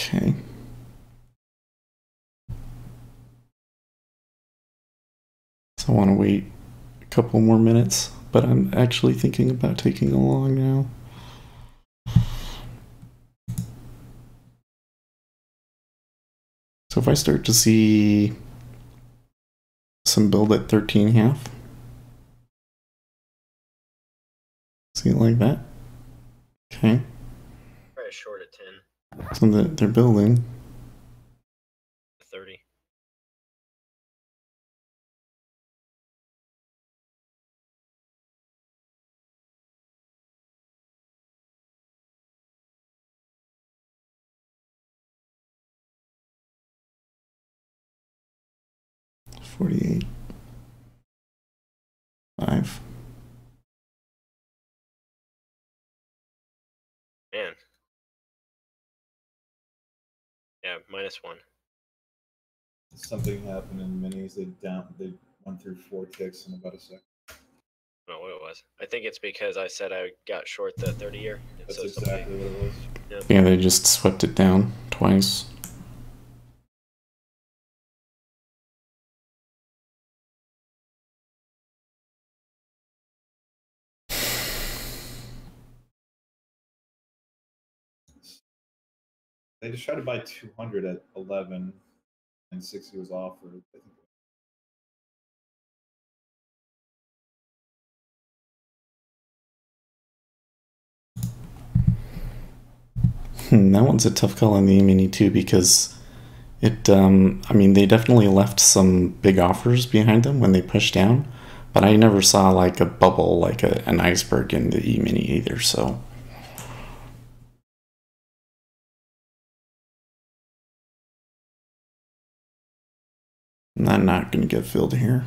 okay. So I want to wait a couple more minutes, but I'm actually thinking about taking a long now. So if I start to see some build at 13.5, see it like that? Okay. Try a short at 10. So they're building. 30. $48. 5. Yeah, -1. Something happened in minis. They went through 4 ticks in about a second. I don't know what it was. I think it's because I said I got short the 30-year. That's exactly what it was. Yeah, they just swept it down twice. They just tried to buy 200 at 11, and 60 was offered. I think. That one's a tough call on the E-mini too, because it, I mean, they definitely left some big offers behind them when they pushed down, but I never saw like a bubble, like an iceberg in the E-mini either, so. I'm not going to get filled here.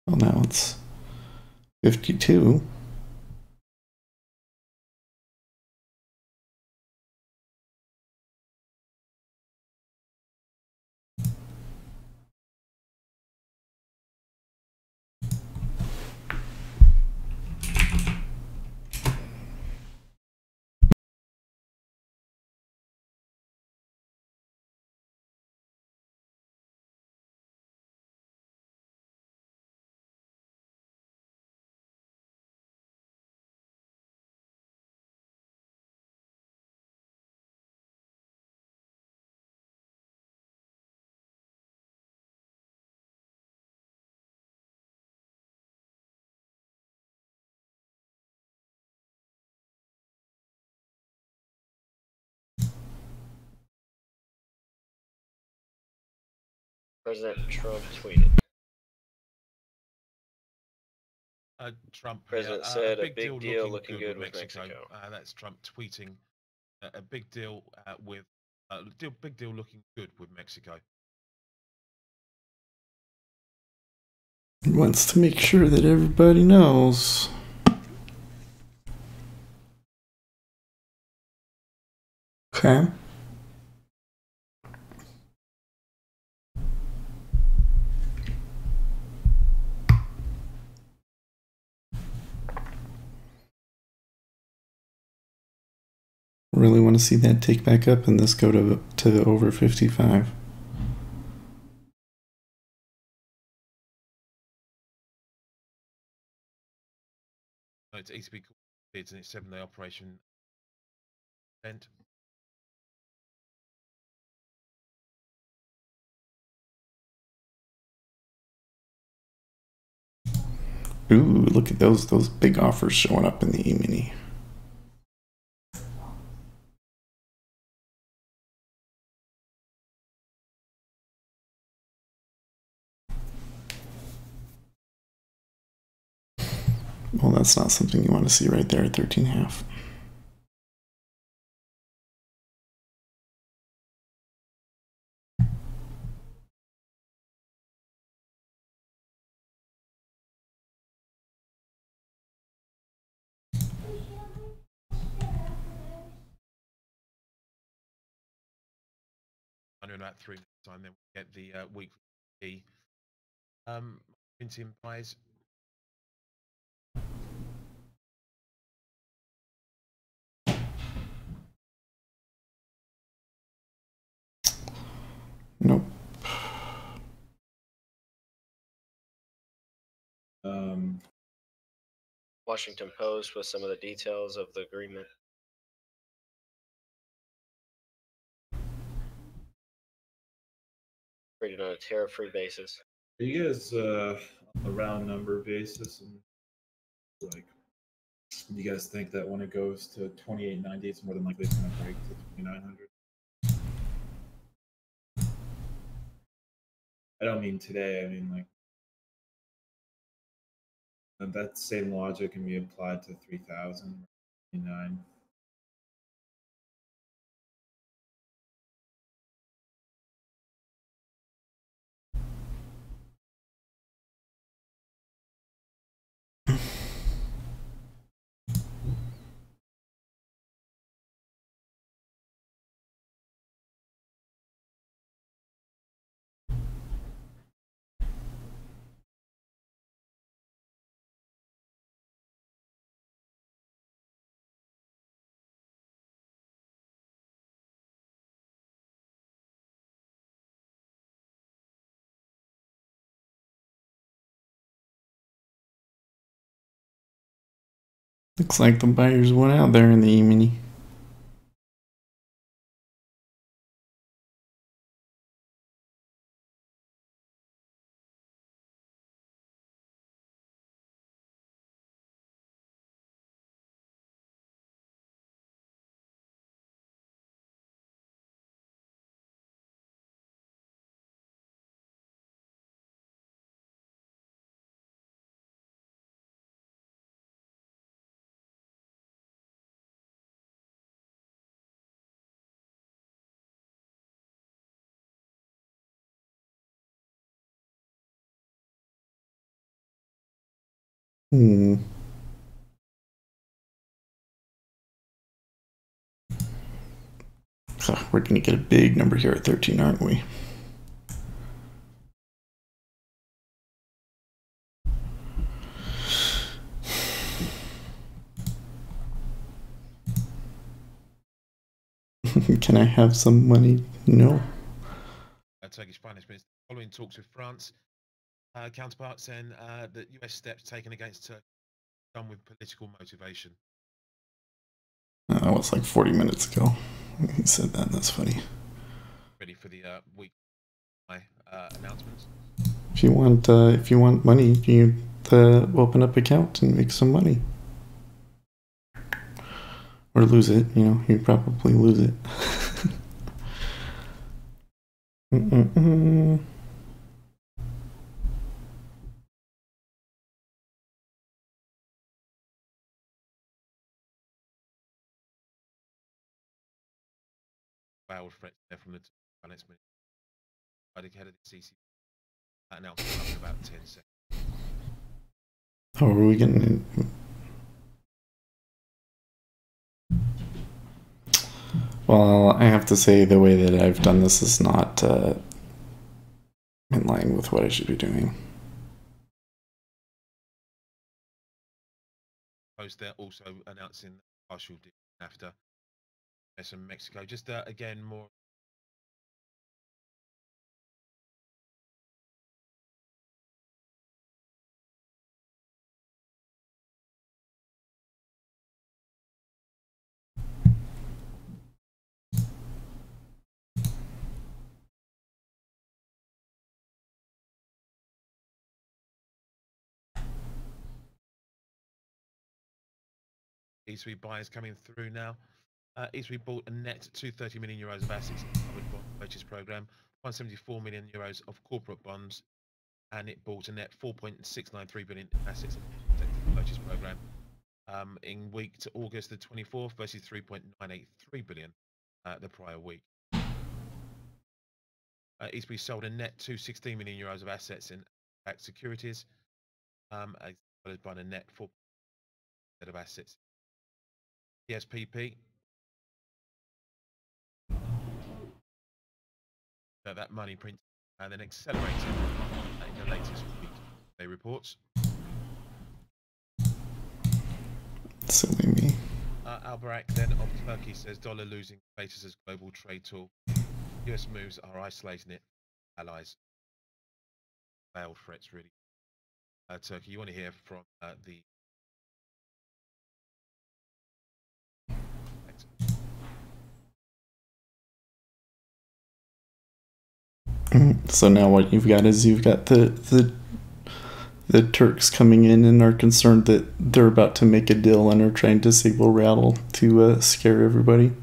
Well, now it's 52. President Trump tweeted. Trump. President said a big deal looking good with Mexico. That's Trump tweeting a big deal big deal looking good with Mexico. He wants to make sure that everybody knows. Okay. Really want to see that take back up and this go to over 55. It's ECB bids and it's 7-day operation event. Ooh, look at those big offers showing up in the E-mini. Well, that's not something you want to see right there at 13.5. In about 3 minutes time, then we get the weekly printing buys. Nope. Washington Post with some of the details of the agreement. Traded on a tariff-free basis. Are you guys on a round number basis, and like, do you guys think that when it goes to 28.90, it's more than likely it's going to break to 2,900? I don't mean today. I mean like that same logic can be applied to 3,009. Looks like the buyers went out there in the E-mini. Hmm. We're gonna get a big number here at 13, aren't we? Can I have some money? No. Turkish Finance Minister following talks with France counterparts saying that US steps taken against Turkey done with political motivation. That was like 40 minutes ago. He said that. That's funny. Ready for the week announcements. If you want money, you open up account and make some money, or lose it. You know, you probably lose it. Wild threats there from the finance minister. Ahead of the CC announcement in about 10 seconds. How are we getting it? Well, I have to say the way that I've done this is not in line with what I should be doing. Post there also announcing partial deal after US and Mexico. Just again more. ECB buyers coming through now. ECB bought a net 230 million euros of assets in the covered bond purchase program, 174 million euros of corporate bonds, and it bought a net 4.693 billion assets in the purchase program in week to August the 24th versus 3.983 billion the prior week. ECB sold a net 216 million euros of assets in backed securities, as well as buying a net 4 of assets. PSPP. That money print and then accelerated in the latest week. They reports. Silly me. Albayrak then of Turkey says dollar losing status as global trade tool. US moves are isolating it. Allies. Veiled threats really. Turkey, you want to hear from the. So now what you've got is you've got the Turks coming in and are concerned that they're about to make a deal and are trying to disable Rattle to scare everybody.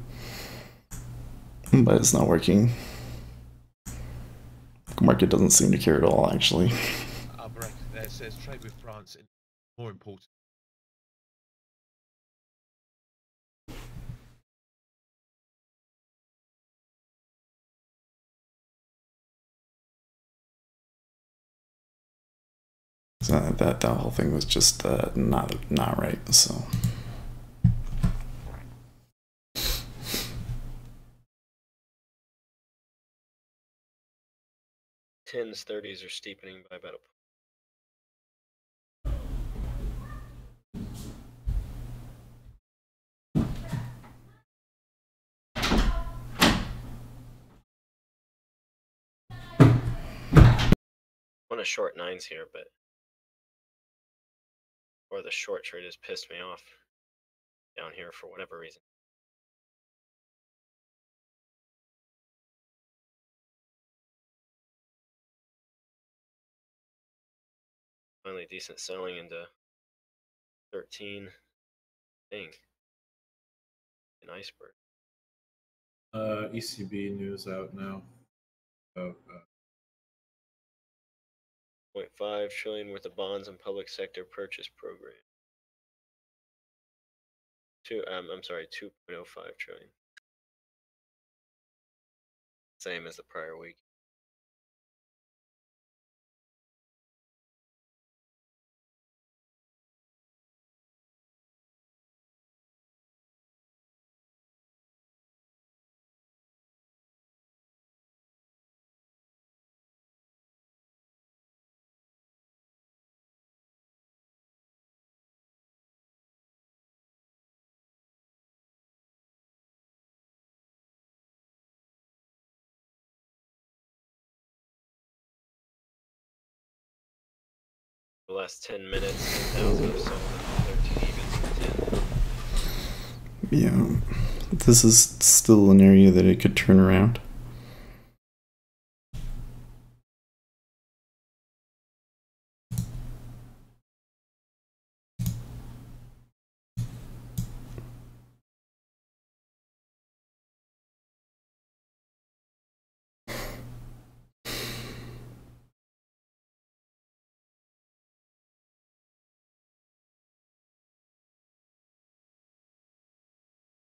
But it's not working. Market doesn't seem to care at all, actually. Break there says trade with France is more important. So that whole thing was just not right. So. Tens, 30s are steepening by about a. I want to short nines here, but or the short trade has pissed me off down here for whatever reason. Finally decent selling into 13. Dang. An iceberg. ECB news out now. 0.5 trillion worth of bonds and public sector purchase program. I'm sorry, 2.05 trillion. Same as the prior week. The last 10 minutes, 10,000 have sold and 13 evens and 10. Yeah, this is still an area that it could turn around.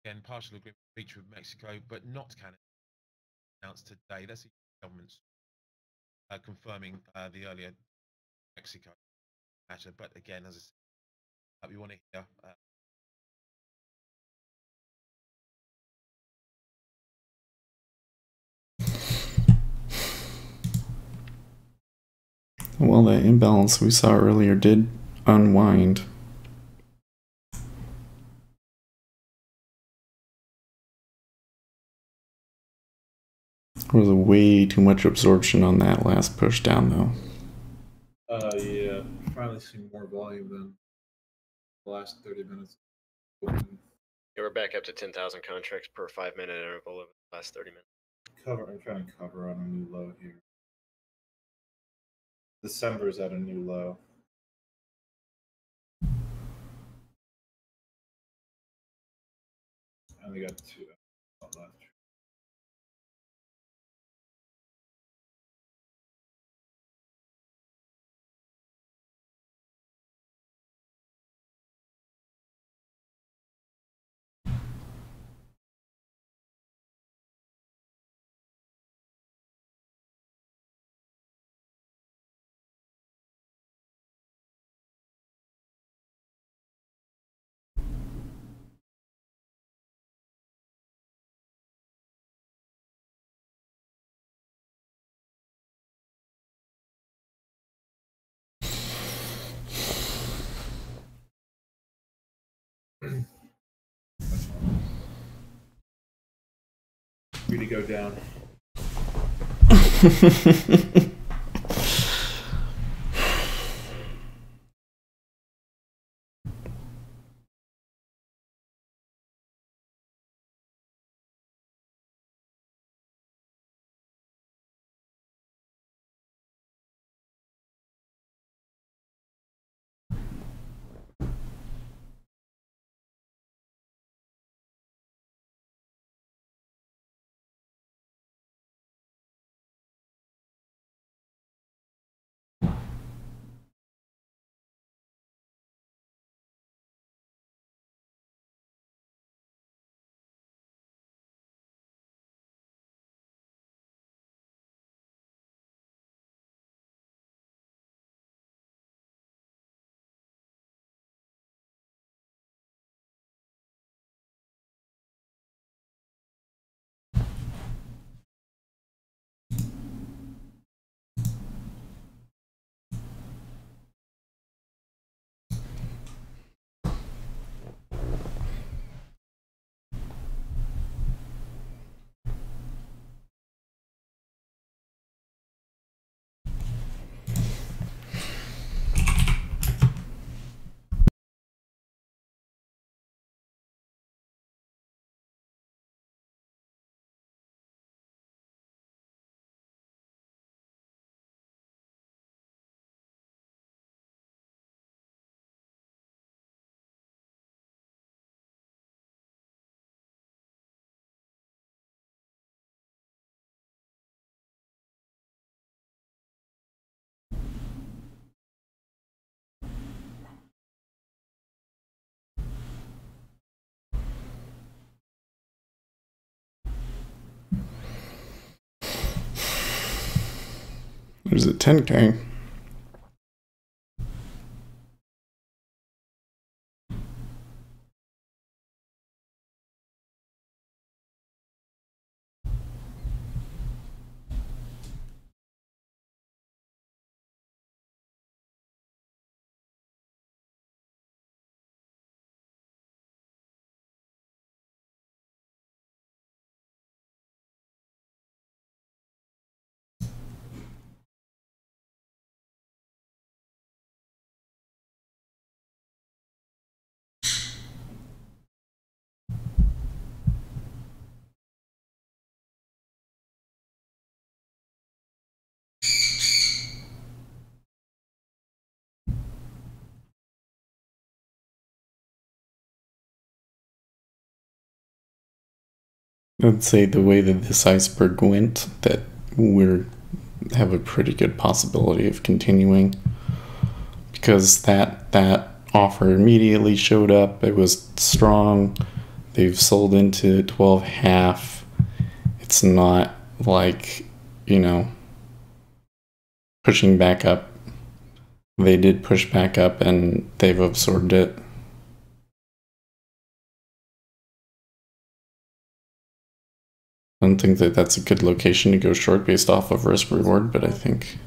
Again, partial agreement reached with Mexico, but not Canada. Announced today. That's the government's confirming the earlier Mexico matter. But again, as I said, we want to hear. Well, that imbalance we saw earlier did unwind. There was way too much absorption on that last push down, though. Yeah, finally seen more volume than the last 30 minutes. Yeah, we're back up to 10,000 contracts per 5-minute interval over the last 30 minutes. I'm trying to cover on a new low here. December's at a new low. I only got 2 left. Free to go down. What is it, 10K? I'd say the way that this iceberg went, that we're have a pretty good possibility of continuing, because that offer immediately showed up. It was strong. They've sold into 12.5. It's not like, you know, pushing back up. They did push back up and they've absorbed it. I don't think that that's a good location to go short based off of risk reward, but I think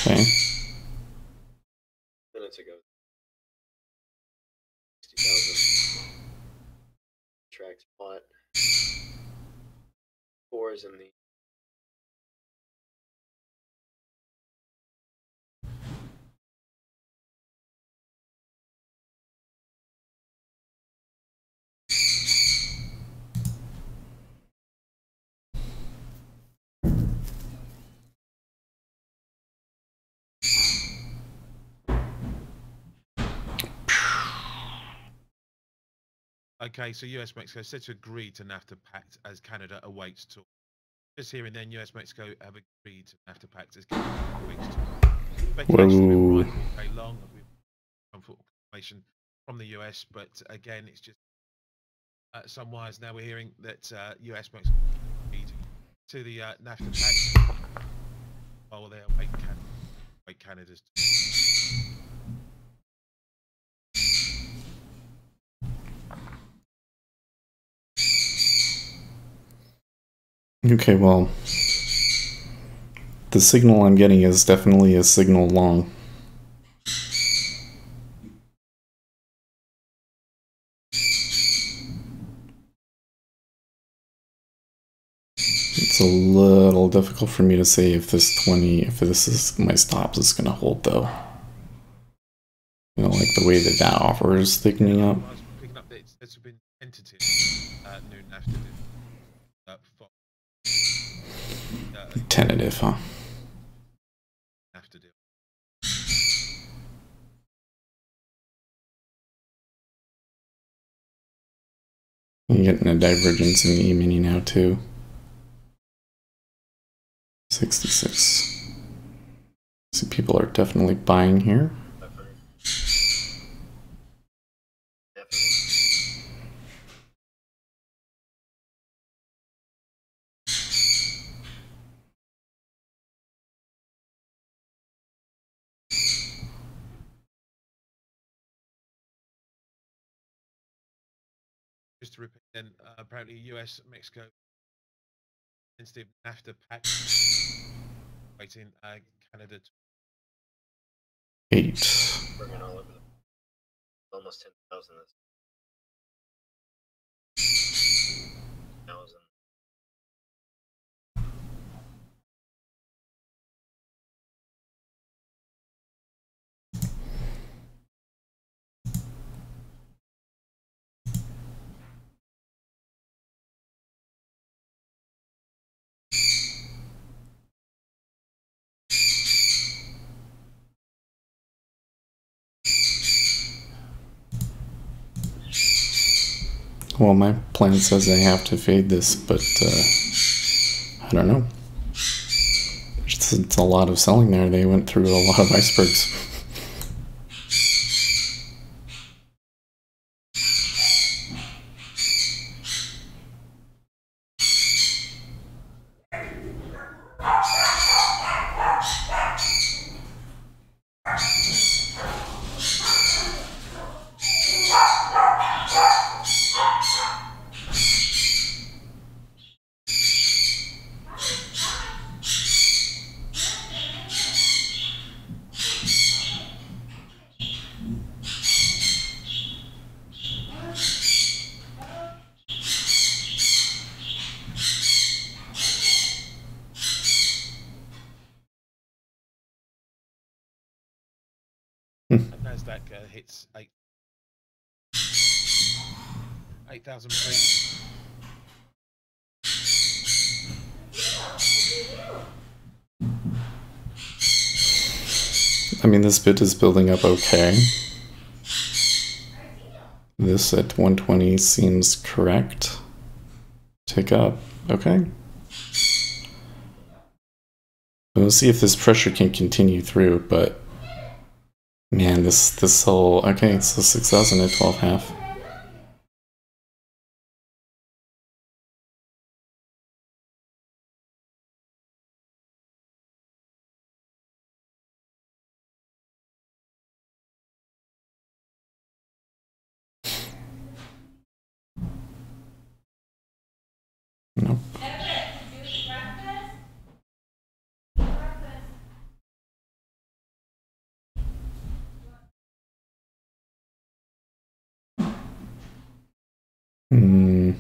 okay. Minutes ago. 60,000. Track spot. 4s in the. Okay, so US Mexico said to agree to NAFTA pact as Canada awaits talk. Just here and then, US Mexico have agreed to NAFTA pact as Canada awaits talk. Speculation's been right all day long. We've come for confirmation from the US, but again, it's just some wires now. We're hearing that US Mexico agreed to the NAFTA pact while they await Canada's. Okay, well, the signal I'm getting is definitely a signal long. It's a little difficult for me to say if this 20, if this is my stops, is going to hold though. You know, like the way that offer is thickening up. Picking up that it's been tentative new NAFTA deal. Fox, Tentative, huh? NAFTA deal. You're getting a divergence in the E-mini now too. 66. So people are definitely buying here. Just to repeat, then apparently US, Mexico, sensitive NAFTA pact, waiting Canada. 8. Bringing all over almost 10,000. 1,000. Well, my plan says I have to fade this, but I don't know. It's a lot of selling there. They went through a lot of icebergs. NASDAQ hits 8,003. I mean, this bid is building up okay. This at 120 seems correct. Tick up. Okay. We'll see if this pressure can continue through, but man, this whole okay, so 6,000 at 12.5. Nope. Hmm.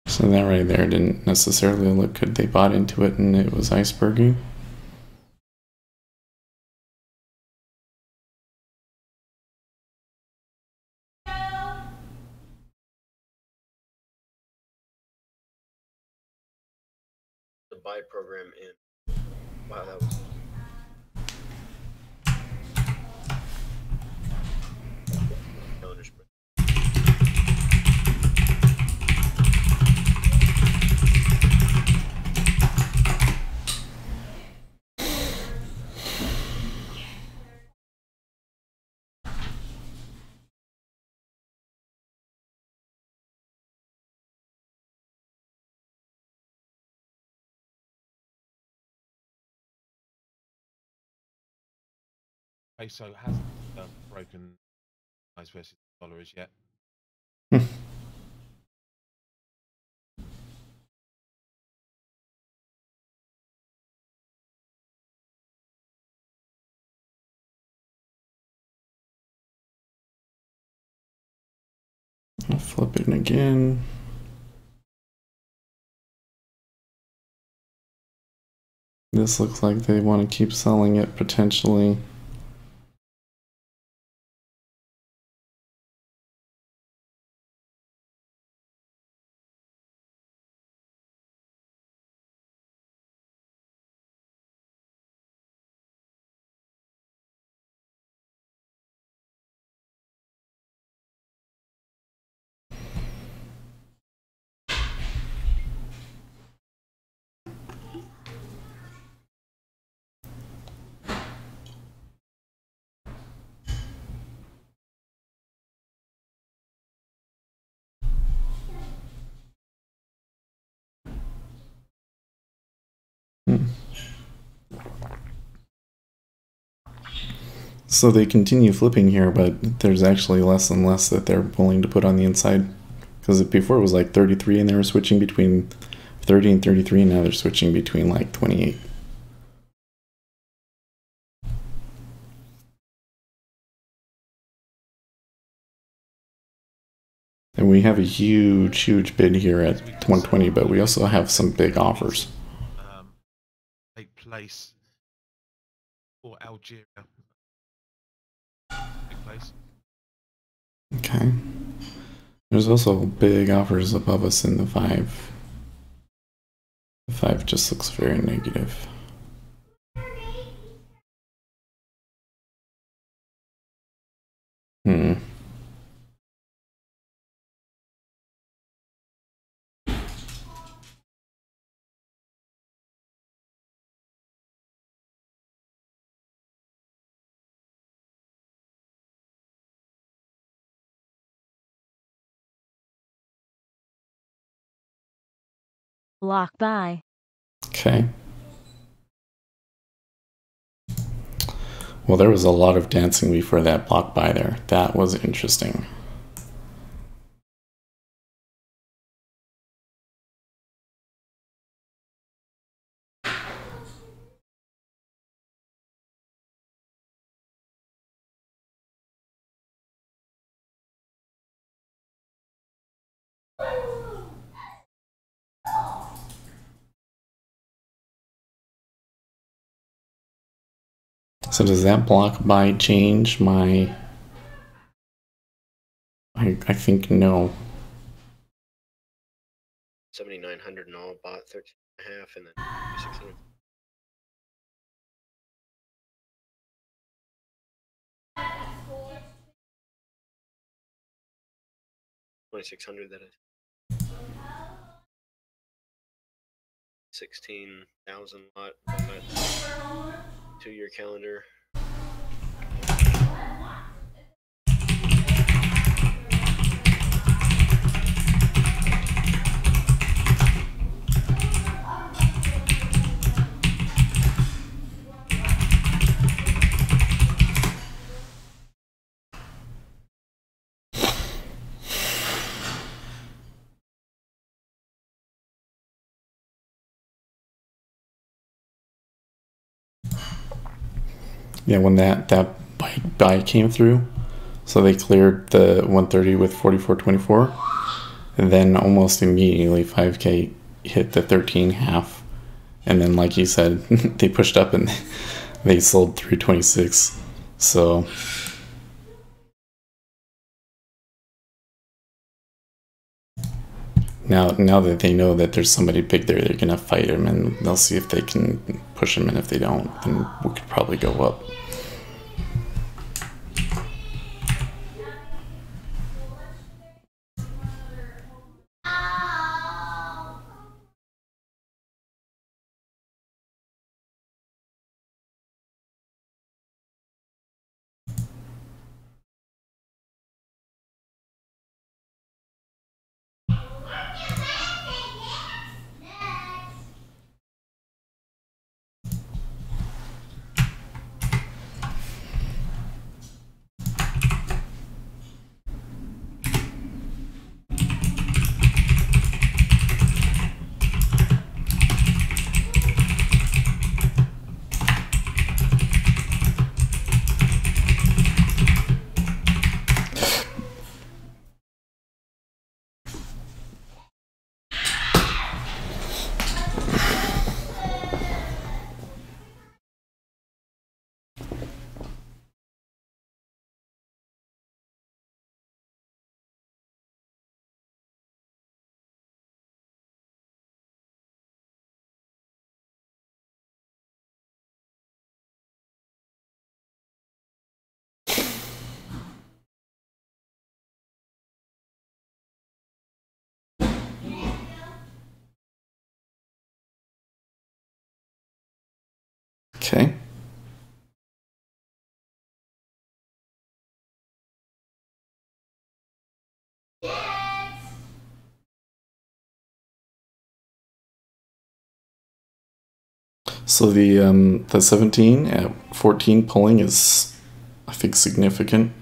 So that right there didn't necessarily look good. They bought into it and it was icebergy. The buy program in. Wow, that was. Calendar spread. Peso hasn't broken price versus dollar as yet. I'll flip it again. This looks like they want to keep selling it potentially. So they continue flipping here, but there's actually less and less that they're willing to put on the inside. Because before it was like 33 and they were switching between 30 and 33, and now they're switching between like 28. And we have a huge bid here at 120, but we also have some big offers. Take place for Algeria. Big place. Okay. There's also big offers above us in the 5. The 5 just looks very negative. Block buy. Okay. Well, there was a lot of dancing before that block buy there. That was interesting. So does that block buy change my... I think no. 7,900 and all, bought 13.5 and then 600. $2,600, that is. 16,000 lot on that 2-year calendar. Yeah, when that buy came through, so they cleared the 130 with 44.24, and then almost immediately 5K hit the 13.5, and then like you said, they pushed up and they sold 326. So now that they know that there's somebody big there, they're gonna fight him, and they'll see if they can push him, and if they don't, then we could probably go up. Okay. So the 17 at 14 pulling is, I think, significant.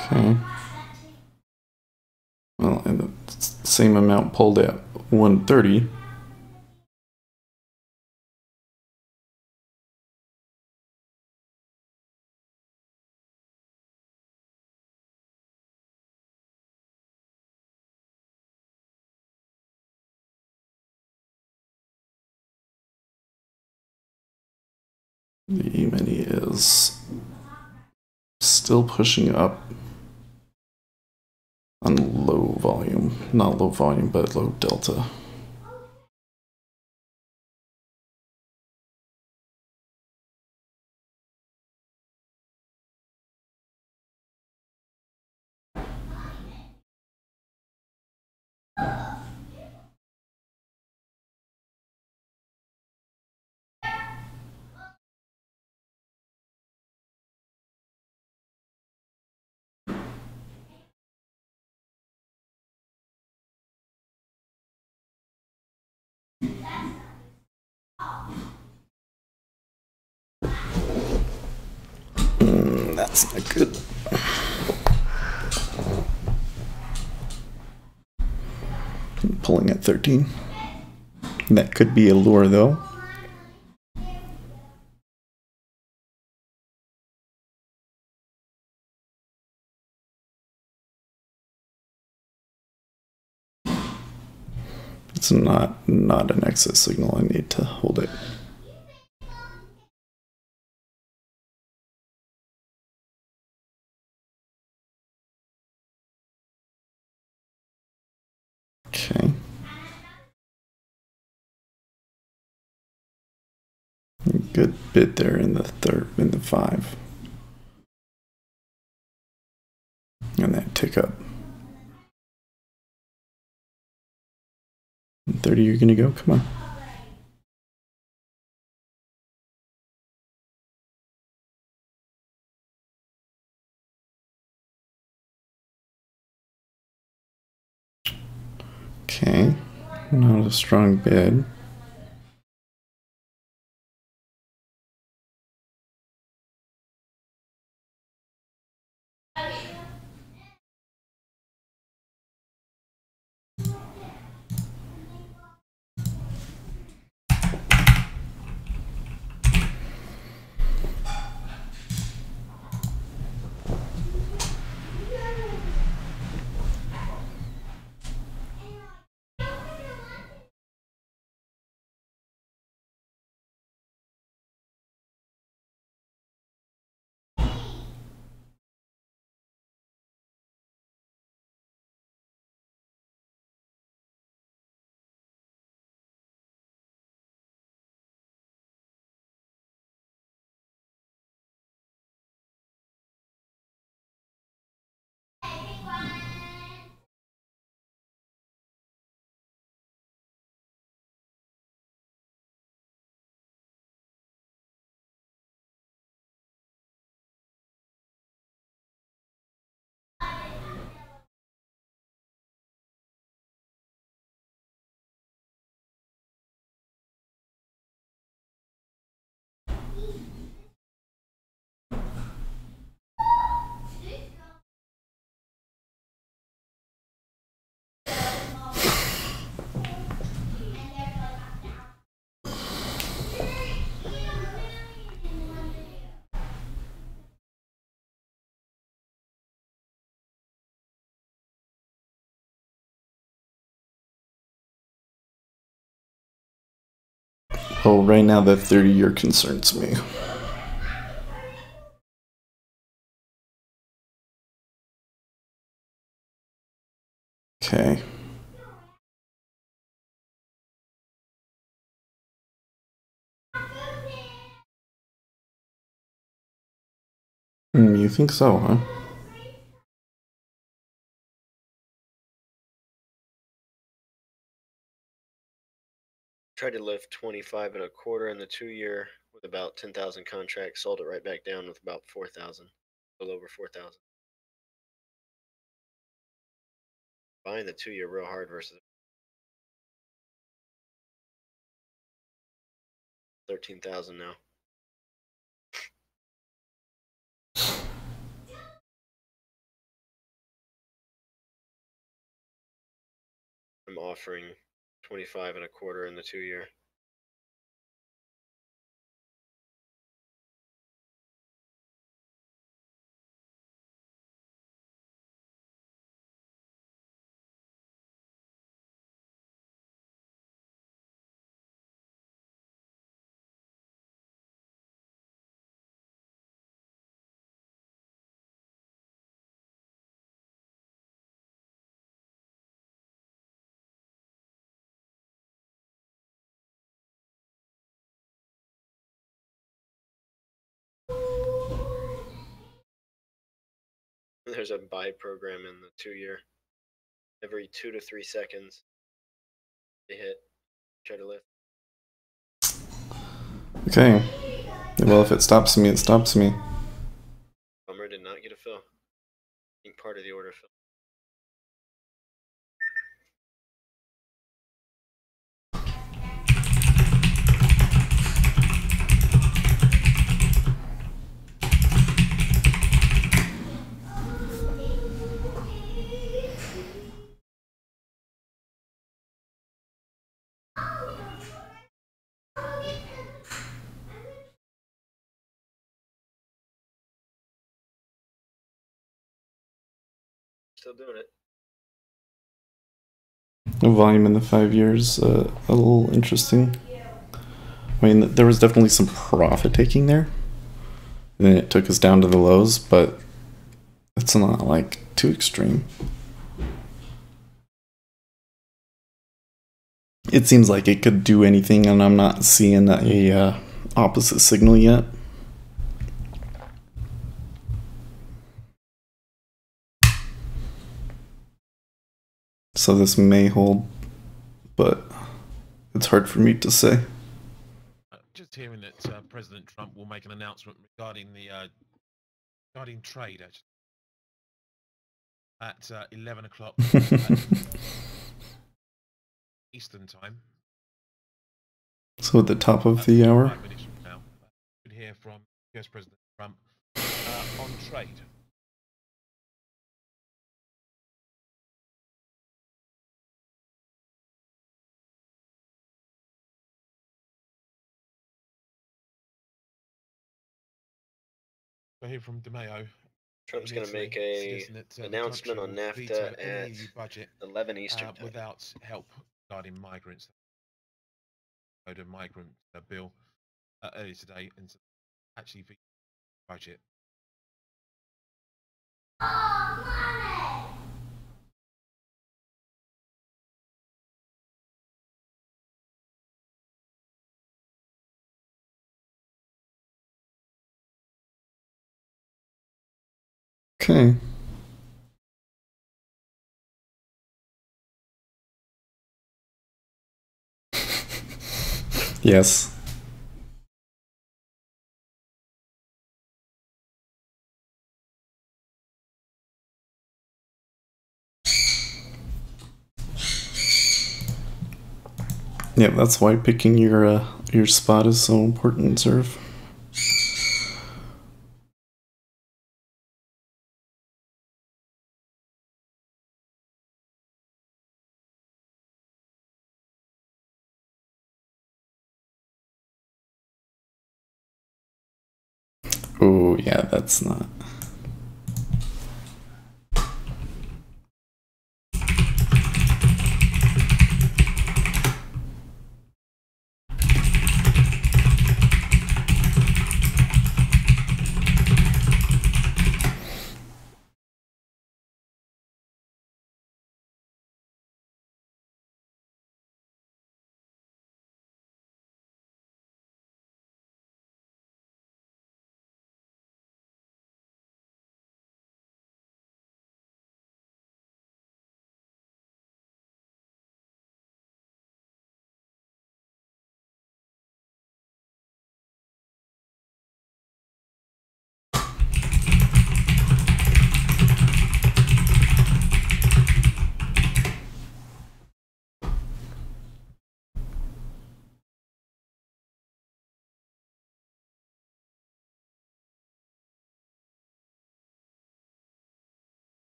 Okay. Well, and the same amount pulled at 130. The E-mini is still pushing up on low volume. Not low volume, but low delta. That's not good. Pulling at 13. That could be a lure, though. It's not an exit signal. I need to hold it. Okay. Good bit there in the in the 5. And that tick up. 30, you're gonna go? Come on. Okay. Not a strong bid. Oh, right now that 30-year concerns me. Okay. You think so, huh? Tried to lift 25 and a quarter in the 2-year with about 10,000 contracts. Sold it right back down with about 4,000, a little over 4,000. Buying the 2-year real hard versus 13,000 now. I'm offering 25 and a quarter in the 2-year. There's a buy program in the 2-year. Every 2 to 3 seconds, they hit. Try to lift. Okay. Well, if it stops me, it stops me. Bummer did not get a fill. I think part of the order fill. Still doing it. The volume in the 5 years, a little interesting. I mean, there was definitely some profit taking there. And then it took us down to the lows, but it's not like too extreme. It seems like it could do anything, and I'm not seeing a opposite signal yet. So this may hold, but it's hard for me to say. Just hearing that President Trump will make an announcement regarding the regarding trade actually at 11 o'clock Eastern time. So at the top of the hour. 5 minutes from now, we could hear from US President Trump on trade. I hear from DeMaio. Trump's going to make a announcement on NAFTA at budget 11 Eastern time. without help regarding migrants. A migrant bill earlier today, and actually the budget. Okay. Yes. Yeah, that's why picking your spot is so important, Serve. Oh, yeah, that's not.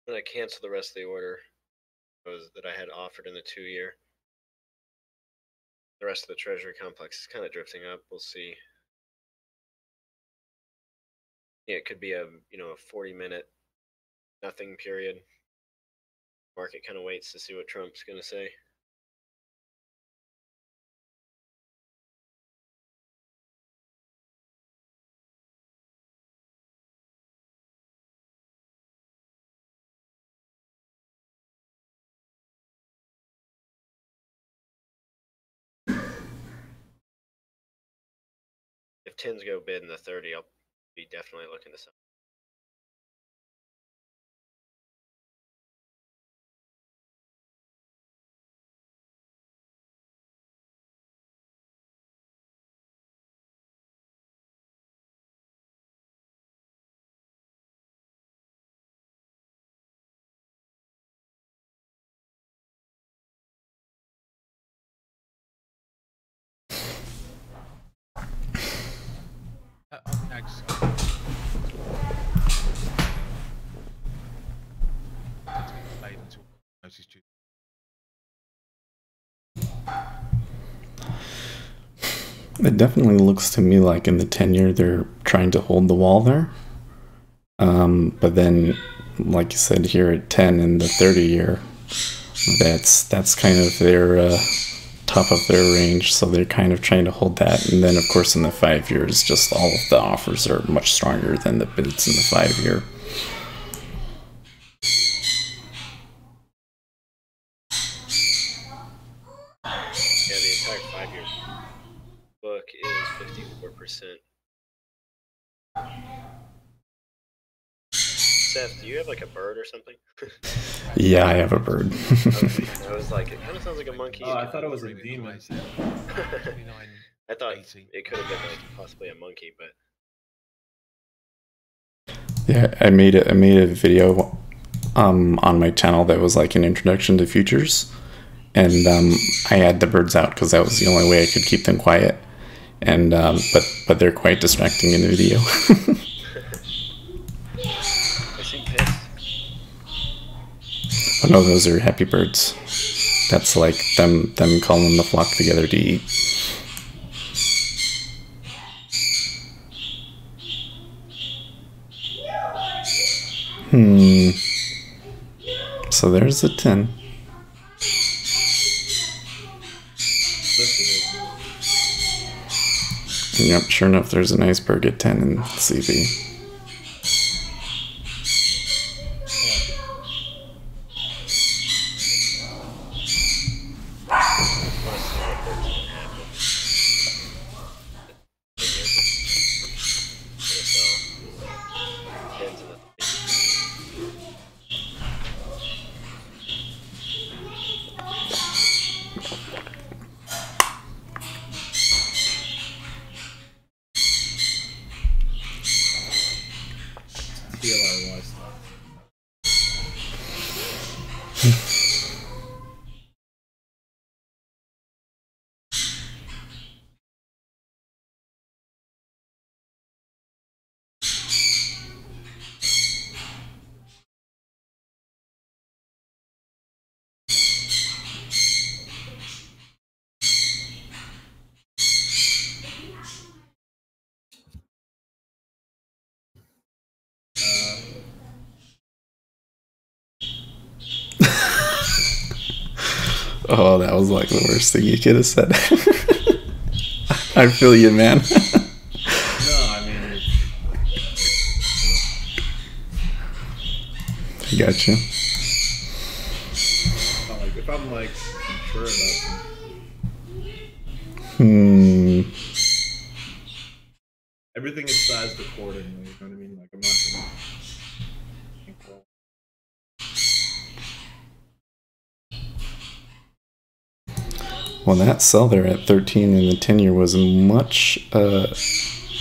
I'm gonna cancel the rest of the order that I had offered in the 2-year. The rest of the Treasury complex is kind of drifting up. We'll see. Yeah, it could be a 40-minute nothing period. Market kind of waits to see what Trump's gonna say. If 10s go bid in the 30, I'll be definitely looking to sell. On the ag side, it's getting delayed until notice due. It definitely looks to me like in the 10-year they're trying to hold the wall there. But then, like you said here at 10 in the 30-year, that's kind of their top of their range, so they're kind of trying to hold that. And then, of course, in the 5-year, it's just all of the offers are much stronger than the bids in the 5-year. Yeah, the entire 5-year book is 54%. Seth, do you have like a bird or something? Yeah, I have a bird. Okay. I was like, it kind of sounds like a monkey. Oh, I thought it was a demon. I thought it could have been like possibly a monkey, but Yeah, I made a video on my channel that was like an introduction to futures, and I had the birds out because that was the only way I could keep them quiet. And but they're quite distracting in the video. I seem pissed. Oh no, those are happy birds. That's like them calling the flock together to eat. So there's the 10. Yep, sure enough, there's an iceberg at 10 in CB. Oh, that was like the worst thing you could have said. I feel you, man. No, I mean, I got you. if I'm like unsure about them, everything is sized accordingly. You know what I mean? Like I'm not gonna think, well, Well, that sell there at 13 in the 10-year was much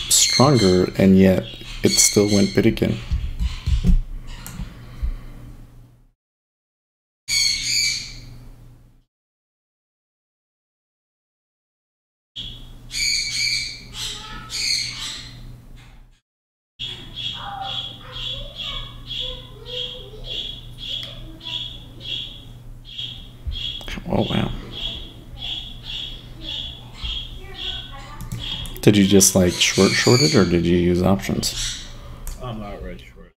stronger, and yet it still went bid again. Did you just like short it, or did you use options? I'm outright short.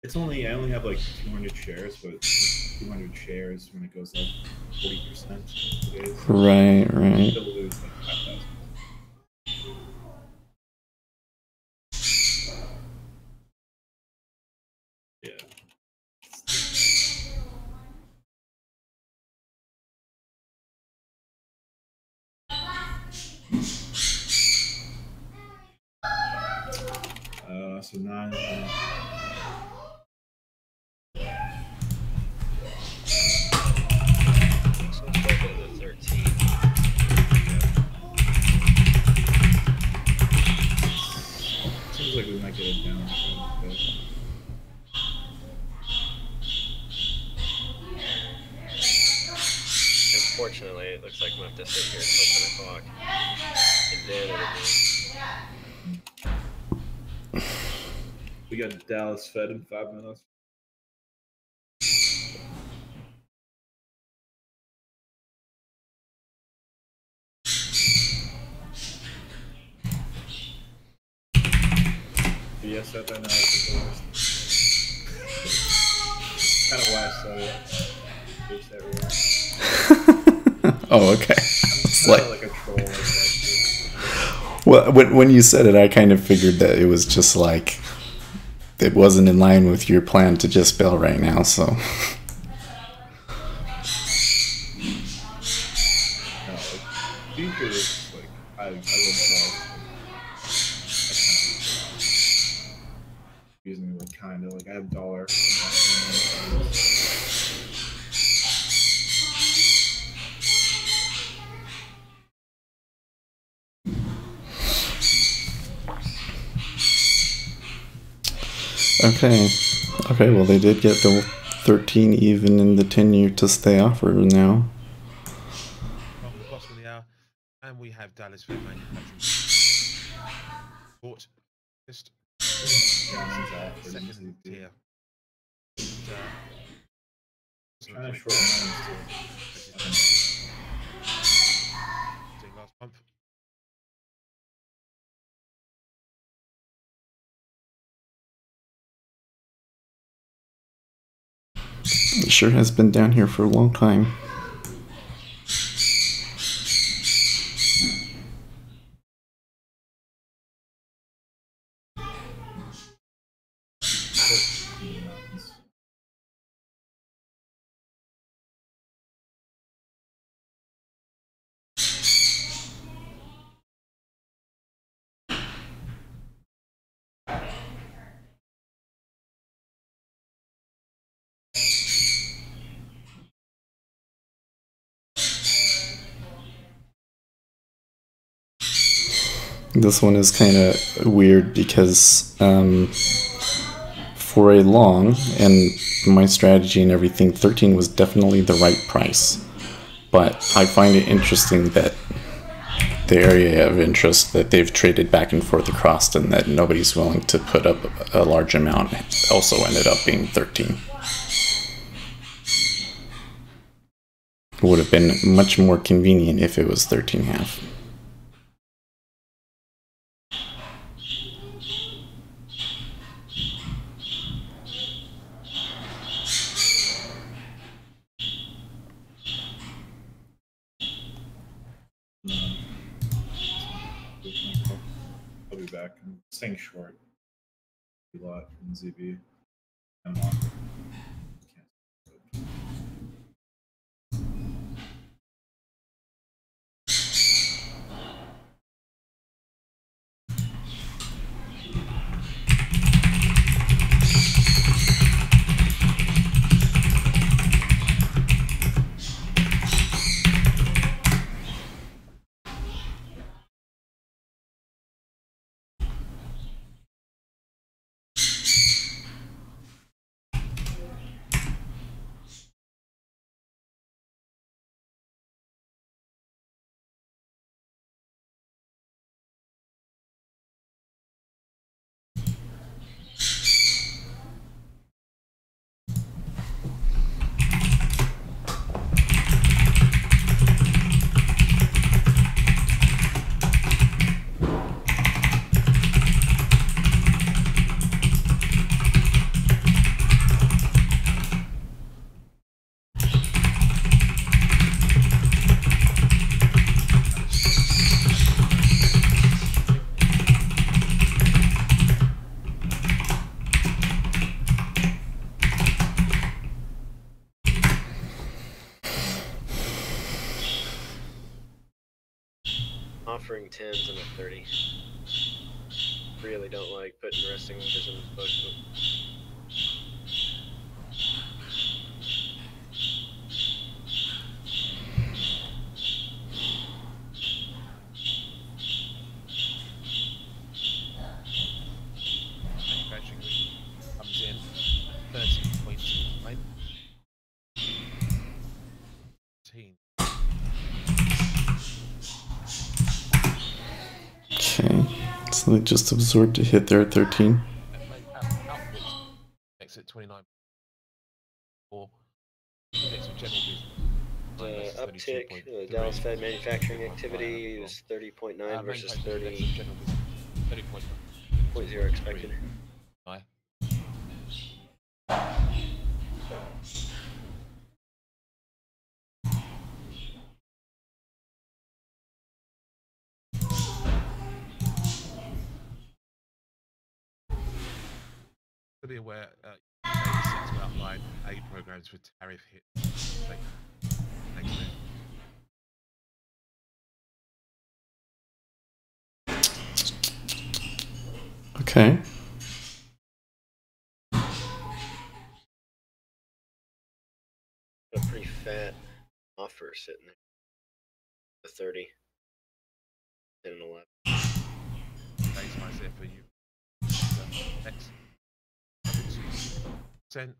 It's only, I only have like 200 shares, but 200 shares when it goes up 40% days. Right. It'll lose like 5,000. Yeah. So 9. So let's go to the 13. Seems like we might get it down. Unfortunately, it looks like we'll have to sit here until 10 o'clock. And then it'll be. We got Dallas Fed in 5 minutes. Yes, I know it's the worst. Kind of why I said it. That Oh, okay. it's like like a troll like that. Well, when you said it, I kind of figured that it was just like it wasn't in line with your plan to just bail right now. So No, like, futures, like I would call using like kind of like I have dollar. okay. Well, they did get the 13 even in the 10-year to stay offered now. From the bottom of the hour, and we have Dallas Fed manufacturing. Short, just second tier. Trying to short lines Seeing last month. It sure has been down here for a long time. This one is kind of weird because for a long, and my strategy and everything, 13 was definitely the right price. But I find it interesting that the area of interest that they've traded back and forth across and that nobody's willing to put up a large amount also ended up being 13. It would have been much more convenient if it was 13.5. I'll be back. I'm staying short a lot in ZB. I'm on. offering 10s and a 30. Really don't like putting resting orders in the book. Manufacturing comes in 30.9. 13. Okay, so they just absorbed a hit there at 13. Output exit 29. Or index of general business. Uptick, Dallas Fed manufacturing activity was 30.9 versus 30.0 expected. Aye. To be aware, data sets will outline aid programs for tariff hits. Thanks, man. Okay. A pretty fat offer sitting there. The 30. 10 and 11. Thanks, myself, for you. Next. 2%.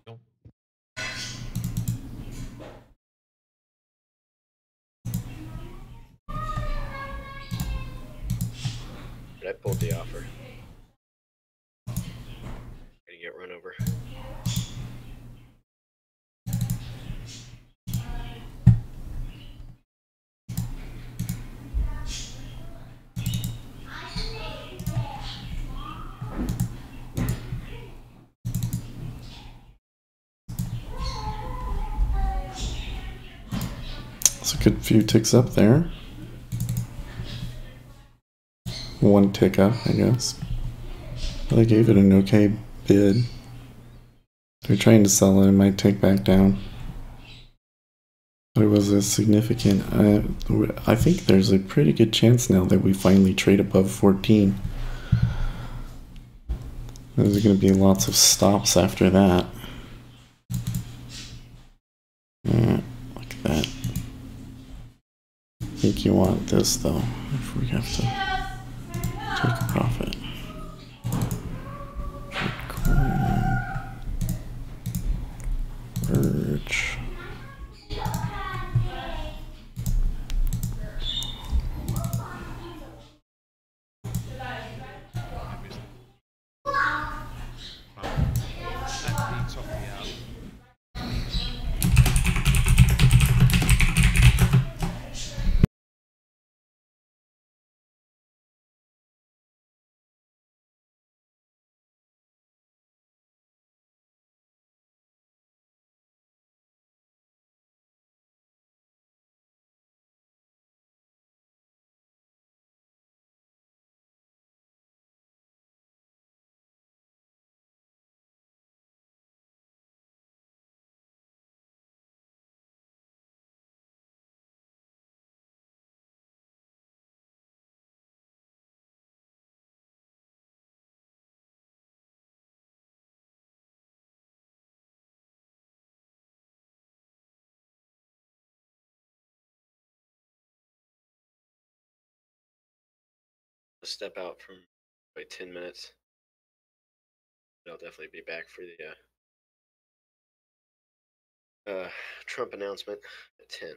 No. But I pulled the offer. Gonna get run over. It's a good few ticks up there. One tick up, I guess. They gave it an okay bid. They're trying to sell it. It might take back down. But it was a significant. I think there's a pretty good chance now that we finally trade above 14. There's going to be lots of stops after that. Look at that. I think you want this though, if we have to take a profit. Bitcoin. Verge. Step out from like 10 minutes. I'll definitely be back for the Trump announcement at 10.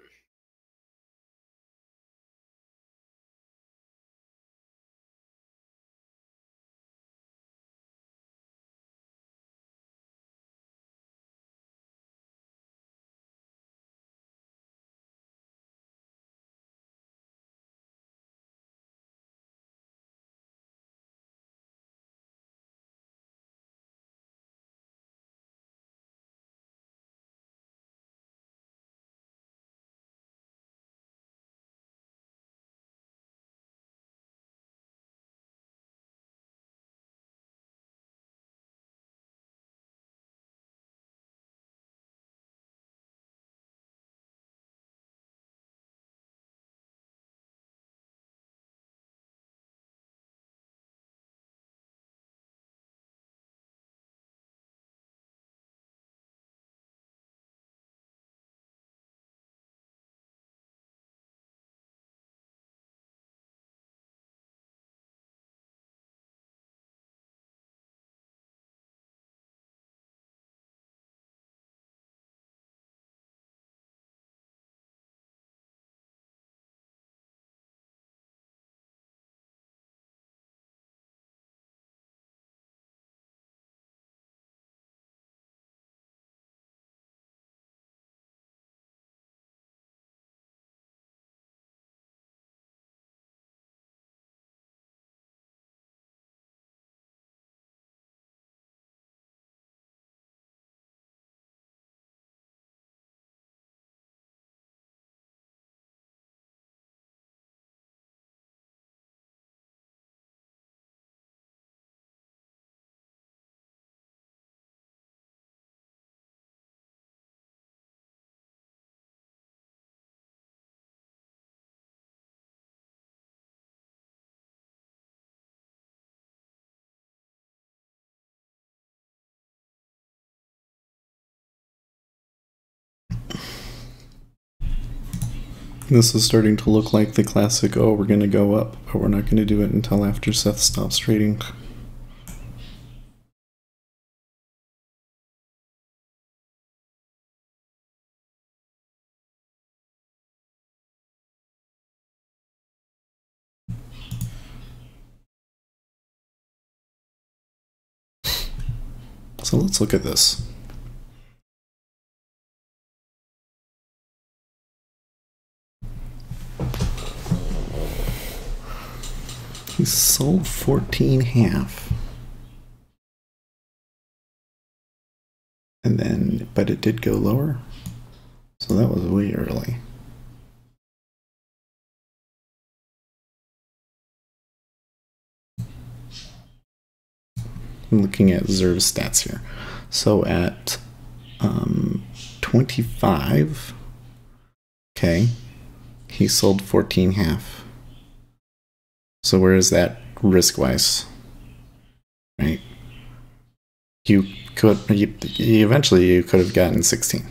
This is starting to look like the classic, oh, we're going to go up, but we're not going to do it until after Seth stops trading. So let's look at this. He sold 14.5. And then, but it did go lower. So that was way early. I'm looking at Zerv stats here. So at 25, okay, he sold 14.5. So where is that risk-wise? Right? You eventually you could have gotten 16,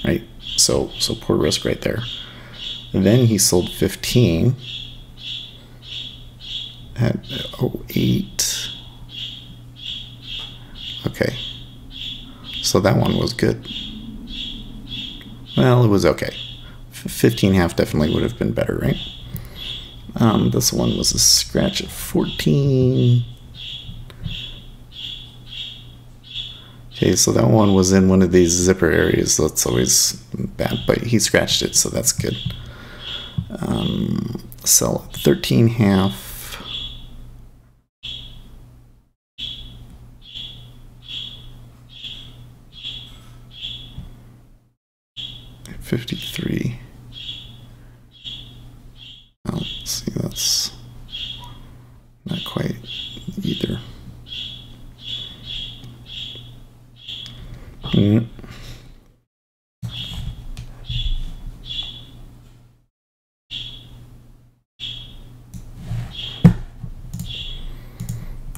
right? So poor risk right there. And then he sold 15 at 08. Okay, so that one was good. Well, it was okay. 15.5 definitely would have been better, right? This one was a scratch at 14. Okay, so that one was in one of these zipper areas. That's always bad, but he scratched it, so that's good. Sell at 13.5. 53. Oh, let's see, that's not quite either.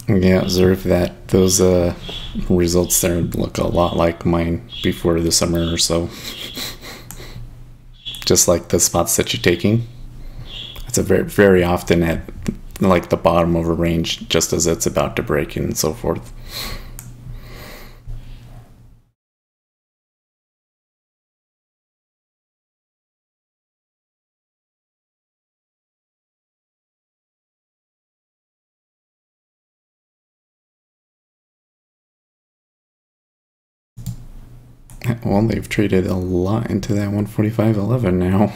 Yeah, observe that those results there look a lot like mine before the summer or so. Just like the spots that you're taking. It's a very often at like the bottom of a range just as it's about to break and so forth. Well, they've traded a lot into that 145.11 now.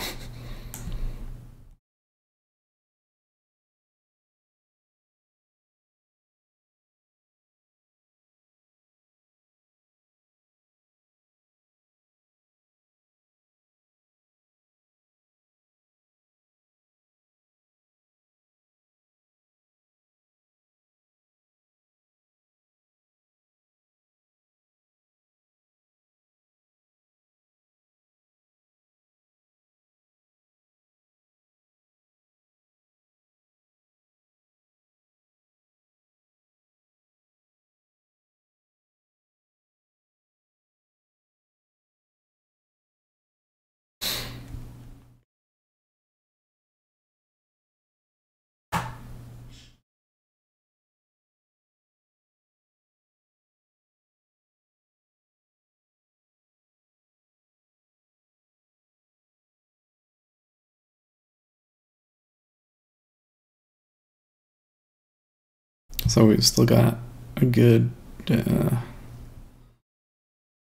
So we've still got a good,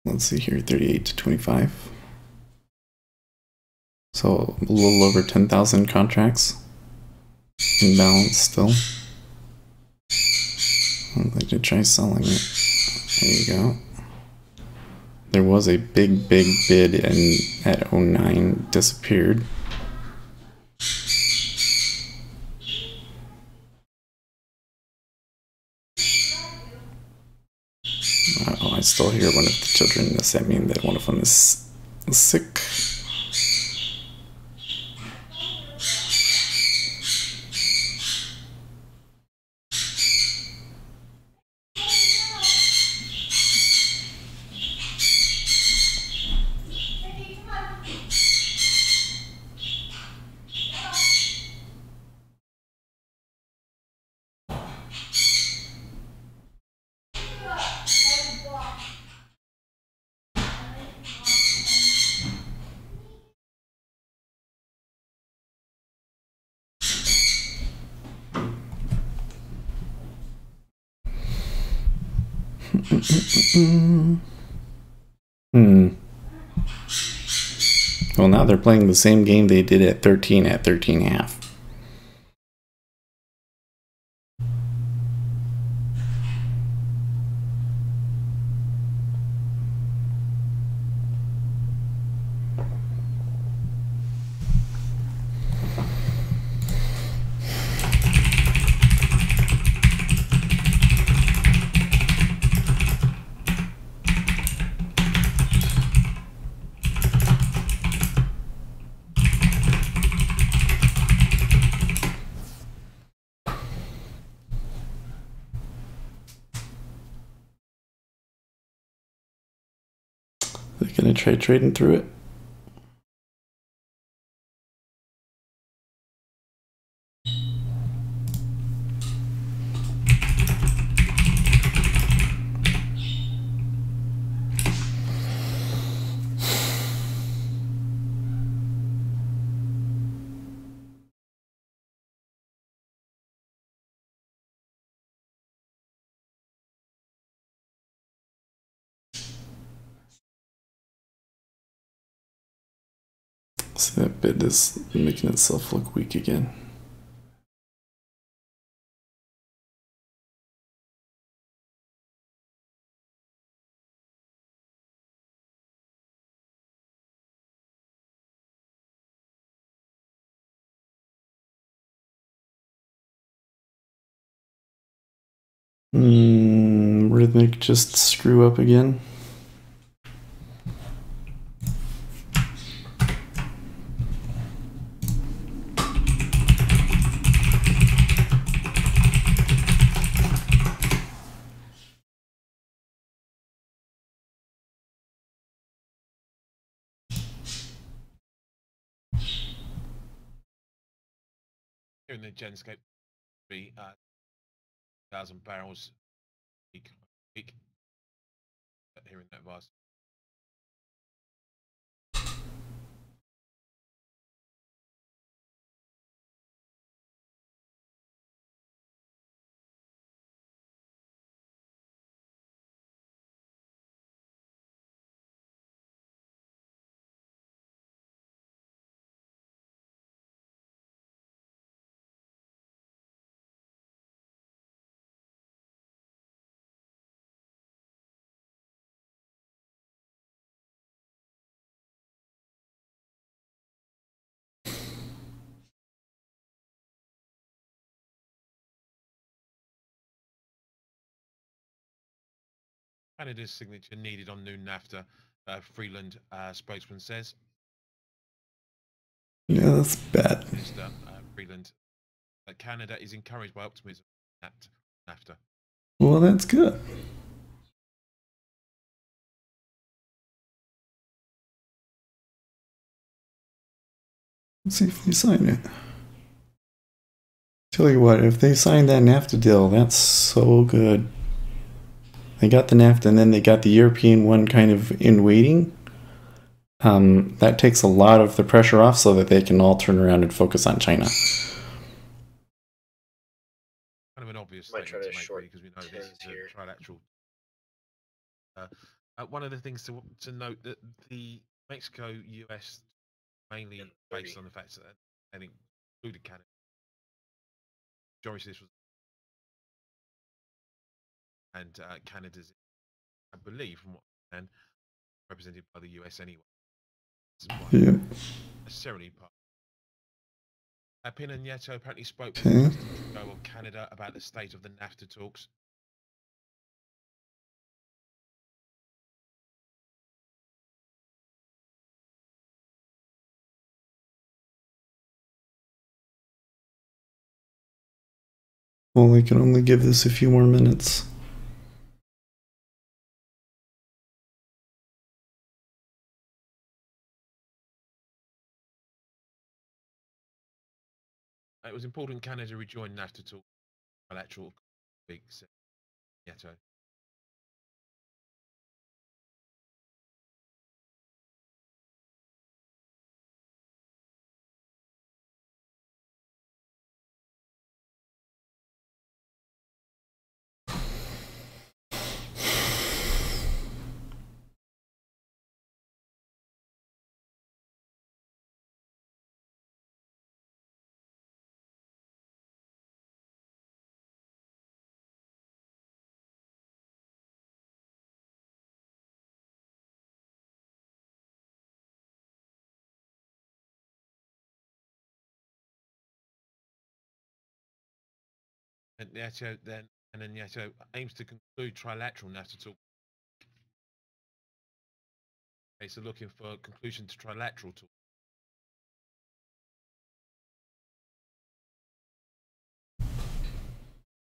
let's see here, 38 to 25. So a little over 10,000 contracts in balance still. I'd like to try selling it. There you go. There was a big bid at 09, disappeared. Oh, I still hear one of the children. Does that mean that one of them is sick? Well, now they're playing the same game they did at 13.5. They're gonna try trading through it. So that bid is making itself look weak again. Rhythmic just screw up again. Here in the Genscape, 1,000 barrels a week. Here in that vast. Canada's signature needed on new NAFTA, Freeland spokesman says. Yeah, that's bad. Mr. Freeland, that Canada is encouraged by optimism at NAFTA. Well, that's good. Let's see if they sign it. Tell you what, if they sign that NAFTA deal, that's so good. They got the NAFTA and then they got the European one kind of in waiting. That takes a lot of the pressure off so that they can all turn around and focus on China. Kind of an obvious Might try statement to to make short because we know this is here. a trilateral. One of the things to note that the Mexico-US mainly based on the fact that I think included Canada. Majority of this was and Canada's, I believe, from what I understand, represented by the US anyway. Yeah. Necessarily part. Pina Nieto apparently spoke with Okay. Justin Trudeau of Canada about the state of the NAFTA talks. Well, I can only give this a few more minutes. It was important Canada rejoin NAFTA talks bilateral weeks. Nieto. And Nieto then Nieto aims to conclude trilateral NATO talk. Okay, so looking for conclusion to trilateral talk.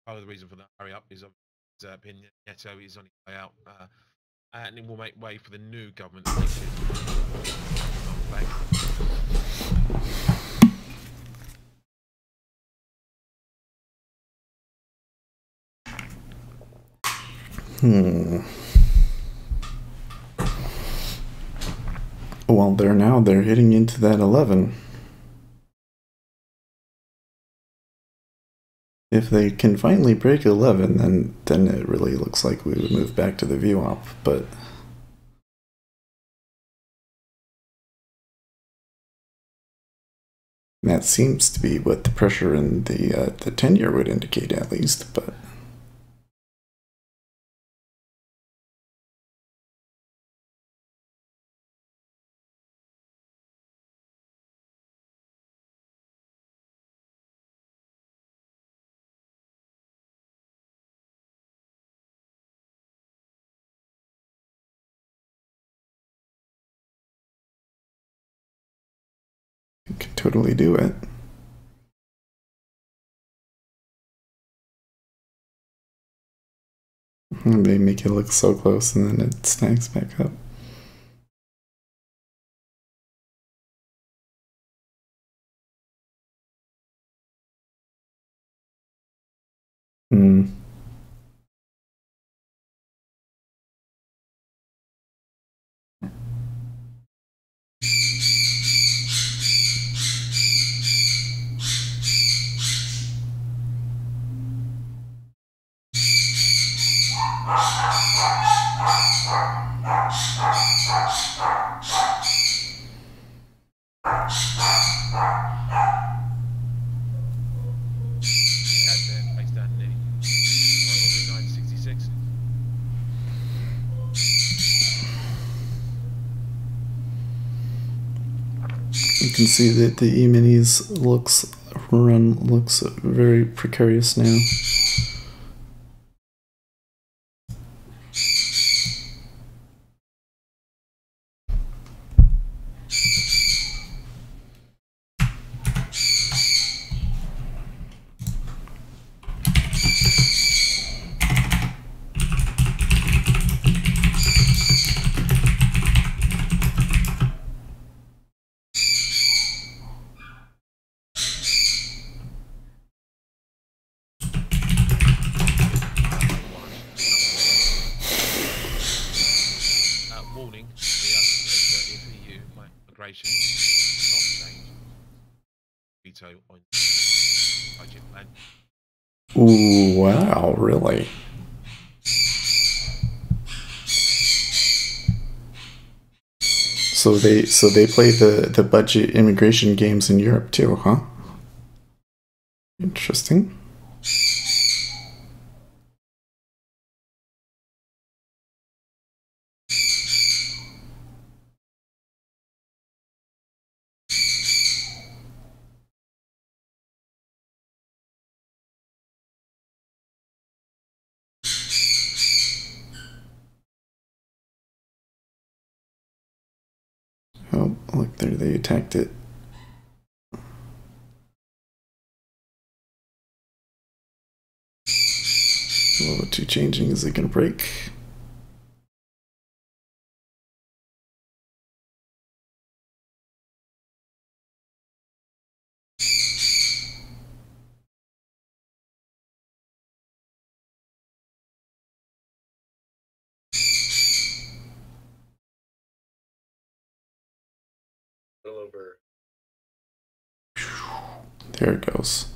Part of the reason for that hurry up is Nieto is on his way out, and it will make way for the new government. Well, they're hitting into that 11. If they can finally break 11, then it really looks like we would move back to the VWAP, but that seems to be what the pressure in the 10-year would indicate, at least, but you could totally do it. And they make it look so close and then it snags back up. Hmm. You can see that the E-minis looks very precarious now. Warning here that if EU migration does not change, veto on budget plan. Ooh, wow, really? So they play the budget immigration games in Europe too, huh? Interesting. Oh, look there, they attacked it. Level 2 changing, is it gonna break? A little over. There it goes.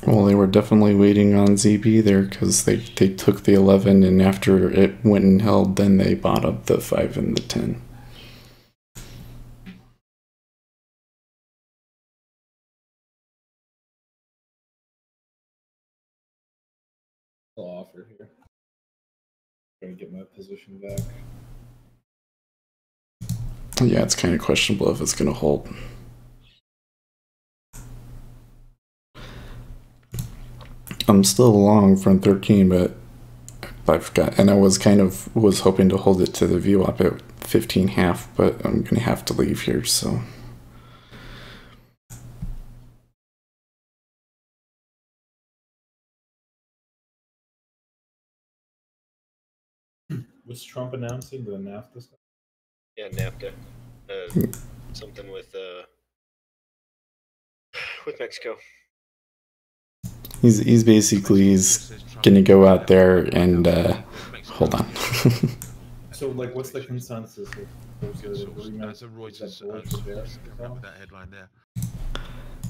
Well, they were definitely waiting on ZB there because they took the 11, and after it went and held, then they bought up the 5 and the 10. I'll offer here. Trying to get my position back. Yeah, it's kind of questionable if it's going to hold. I'm still long from 13, but I've got, and I was hoping to hold it to the VWAP at 15.5, but I'm going to have to leave here, so. What's Trump announcing? The NAFTA stuff? Yeah, NAFTA. Something with Mexico. He's basically gonna go out there and hold on. So, like, what's the consensus? That's a Reuters that headline there.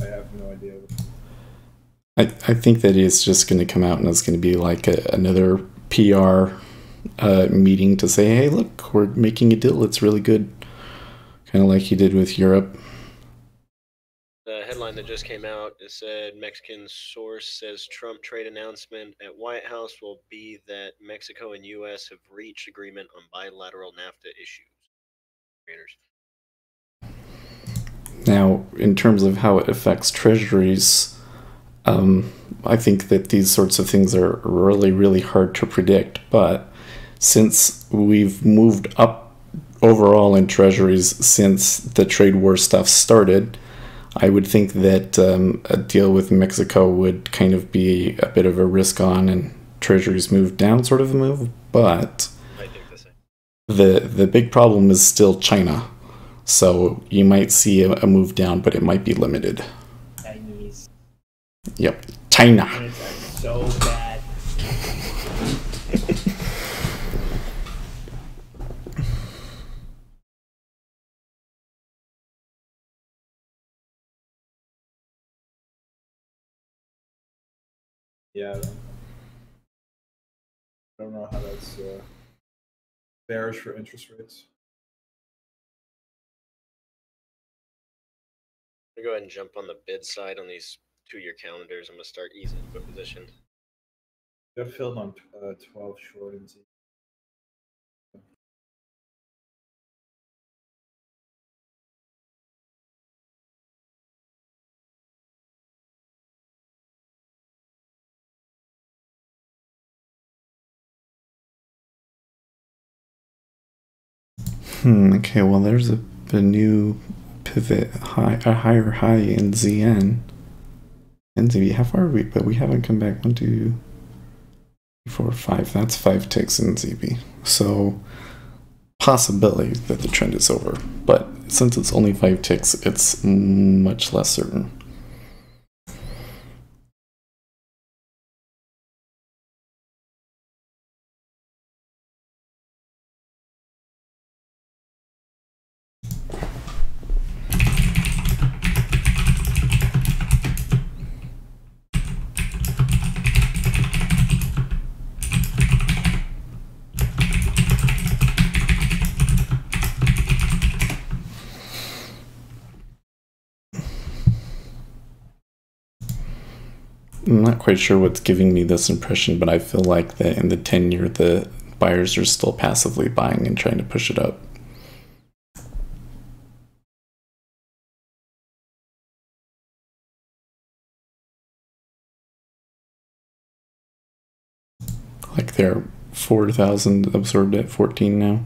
I have no idea. I think that it's just going to come out and it's going to be like another PR meeting to say, hey, look, we're making a deal. It's really good. Kind of like he did with Europe. The headline that just came out, it said Mexican source says Trump trade announcement at White House will be that Mexico and U.S. have reached agreement on bilateral NAFTA issues. Now, in terms of how it affects treasuries, I think that these sorts of things are really, really hard to predict. But since we've moved up overall in treasuries since the trade war stuff started, I would think that a deal with Mexico would kind of be a bit of a risk on, and treasuries move down sort of a move. But I think the same. The big problem is still China. So you might see a move down, but it might be limited. Chinese. Yep, China. Chinese are so bad. Yeah, I don't know how that's bearish for interest rates. I'm gonna go ahead and jump on the bid side on these 2-year calendars. I'm gonna start easing the position. Got filled on 12 short and Z. Okay, well, there's a new pivot high, a higher high in ZN. NZB, how far are we? But we haven't come back. 1, 2, 4, 5. That's 5 ticks in ZB. So, possibility that the trend is over. But since it's only 5 ticks, it's much less certain. I'm not quite sure what's giving me this impression, but I feel like that in the 10-year, the buyers are still passively buying and trying to push it up. Like they're 4,000 absorbed at 14 now.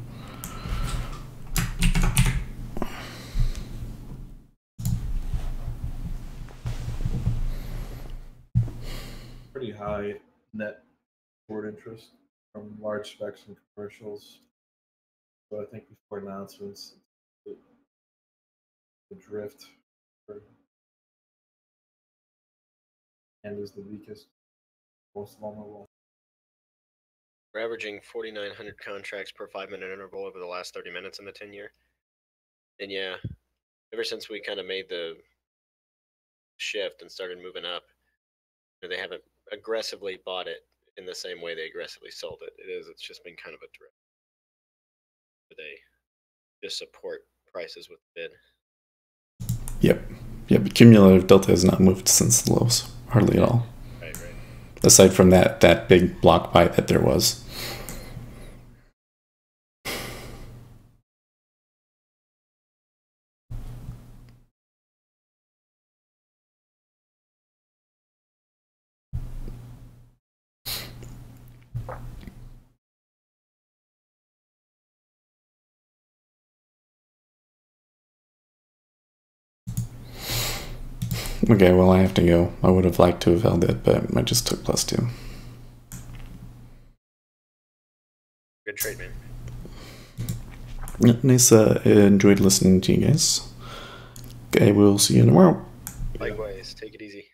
Pretty high net short interest from large specs and commercials. So I think before announcements, the drift and is the weakest, most vulnerable. We're averaging 4,900 contracts per 5-minute interval over the last 30 minutes in the 10-year. And yeah, ever since we kind of made the shift and started moving up, they haven't aggressively bought it in the same way they aggressively sold it. It's just been kind of a drift. They just support prices with the bid. Yep. Cumulative delta has not moved since the lows, hardly at all. Right. Aside from that big block buy that there was. Okay, well, I have to go. I would have liked to have held it, but I just took +2. Good trade, man. Nice, enjoyed listening to you guys. Okay, we'll see you tomorrow. Likewise. Take it easy.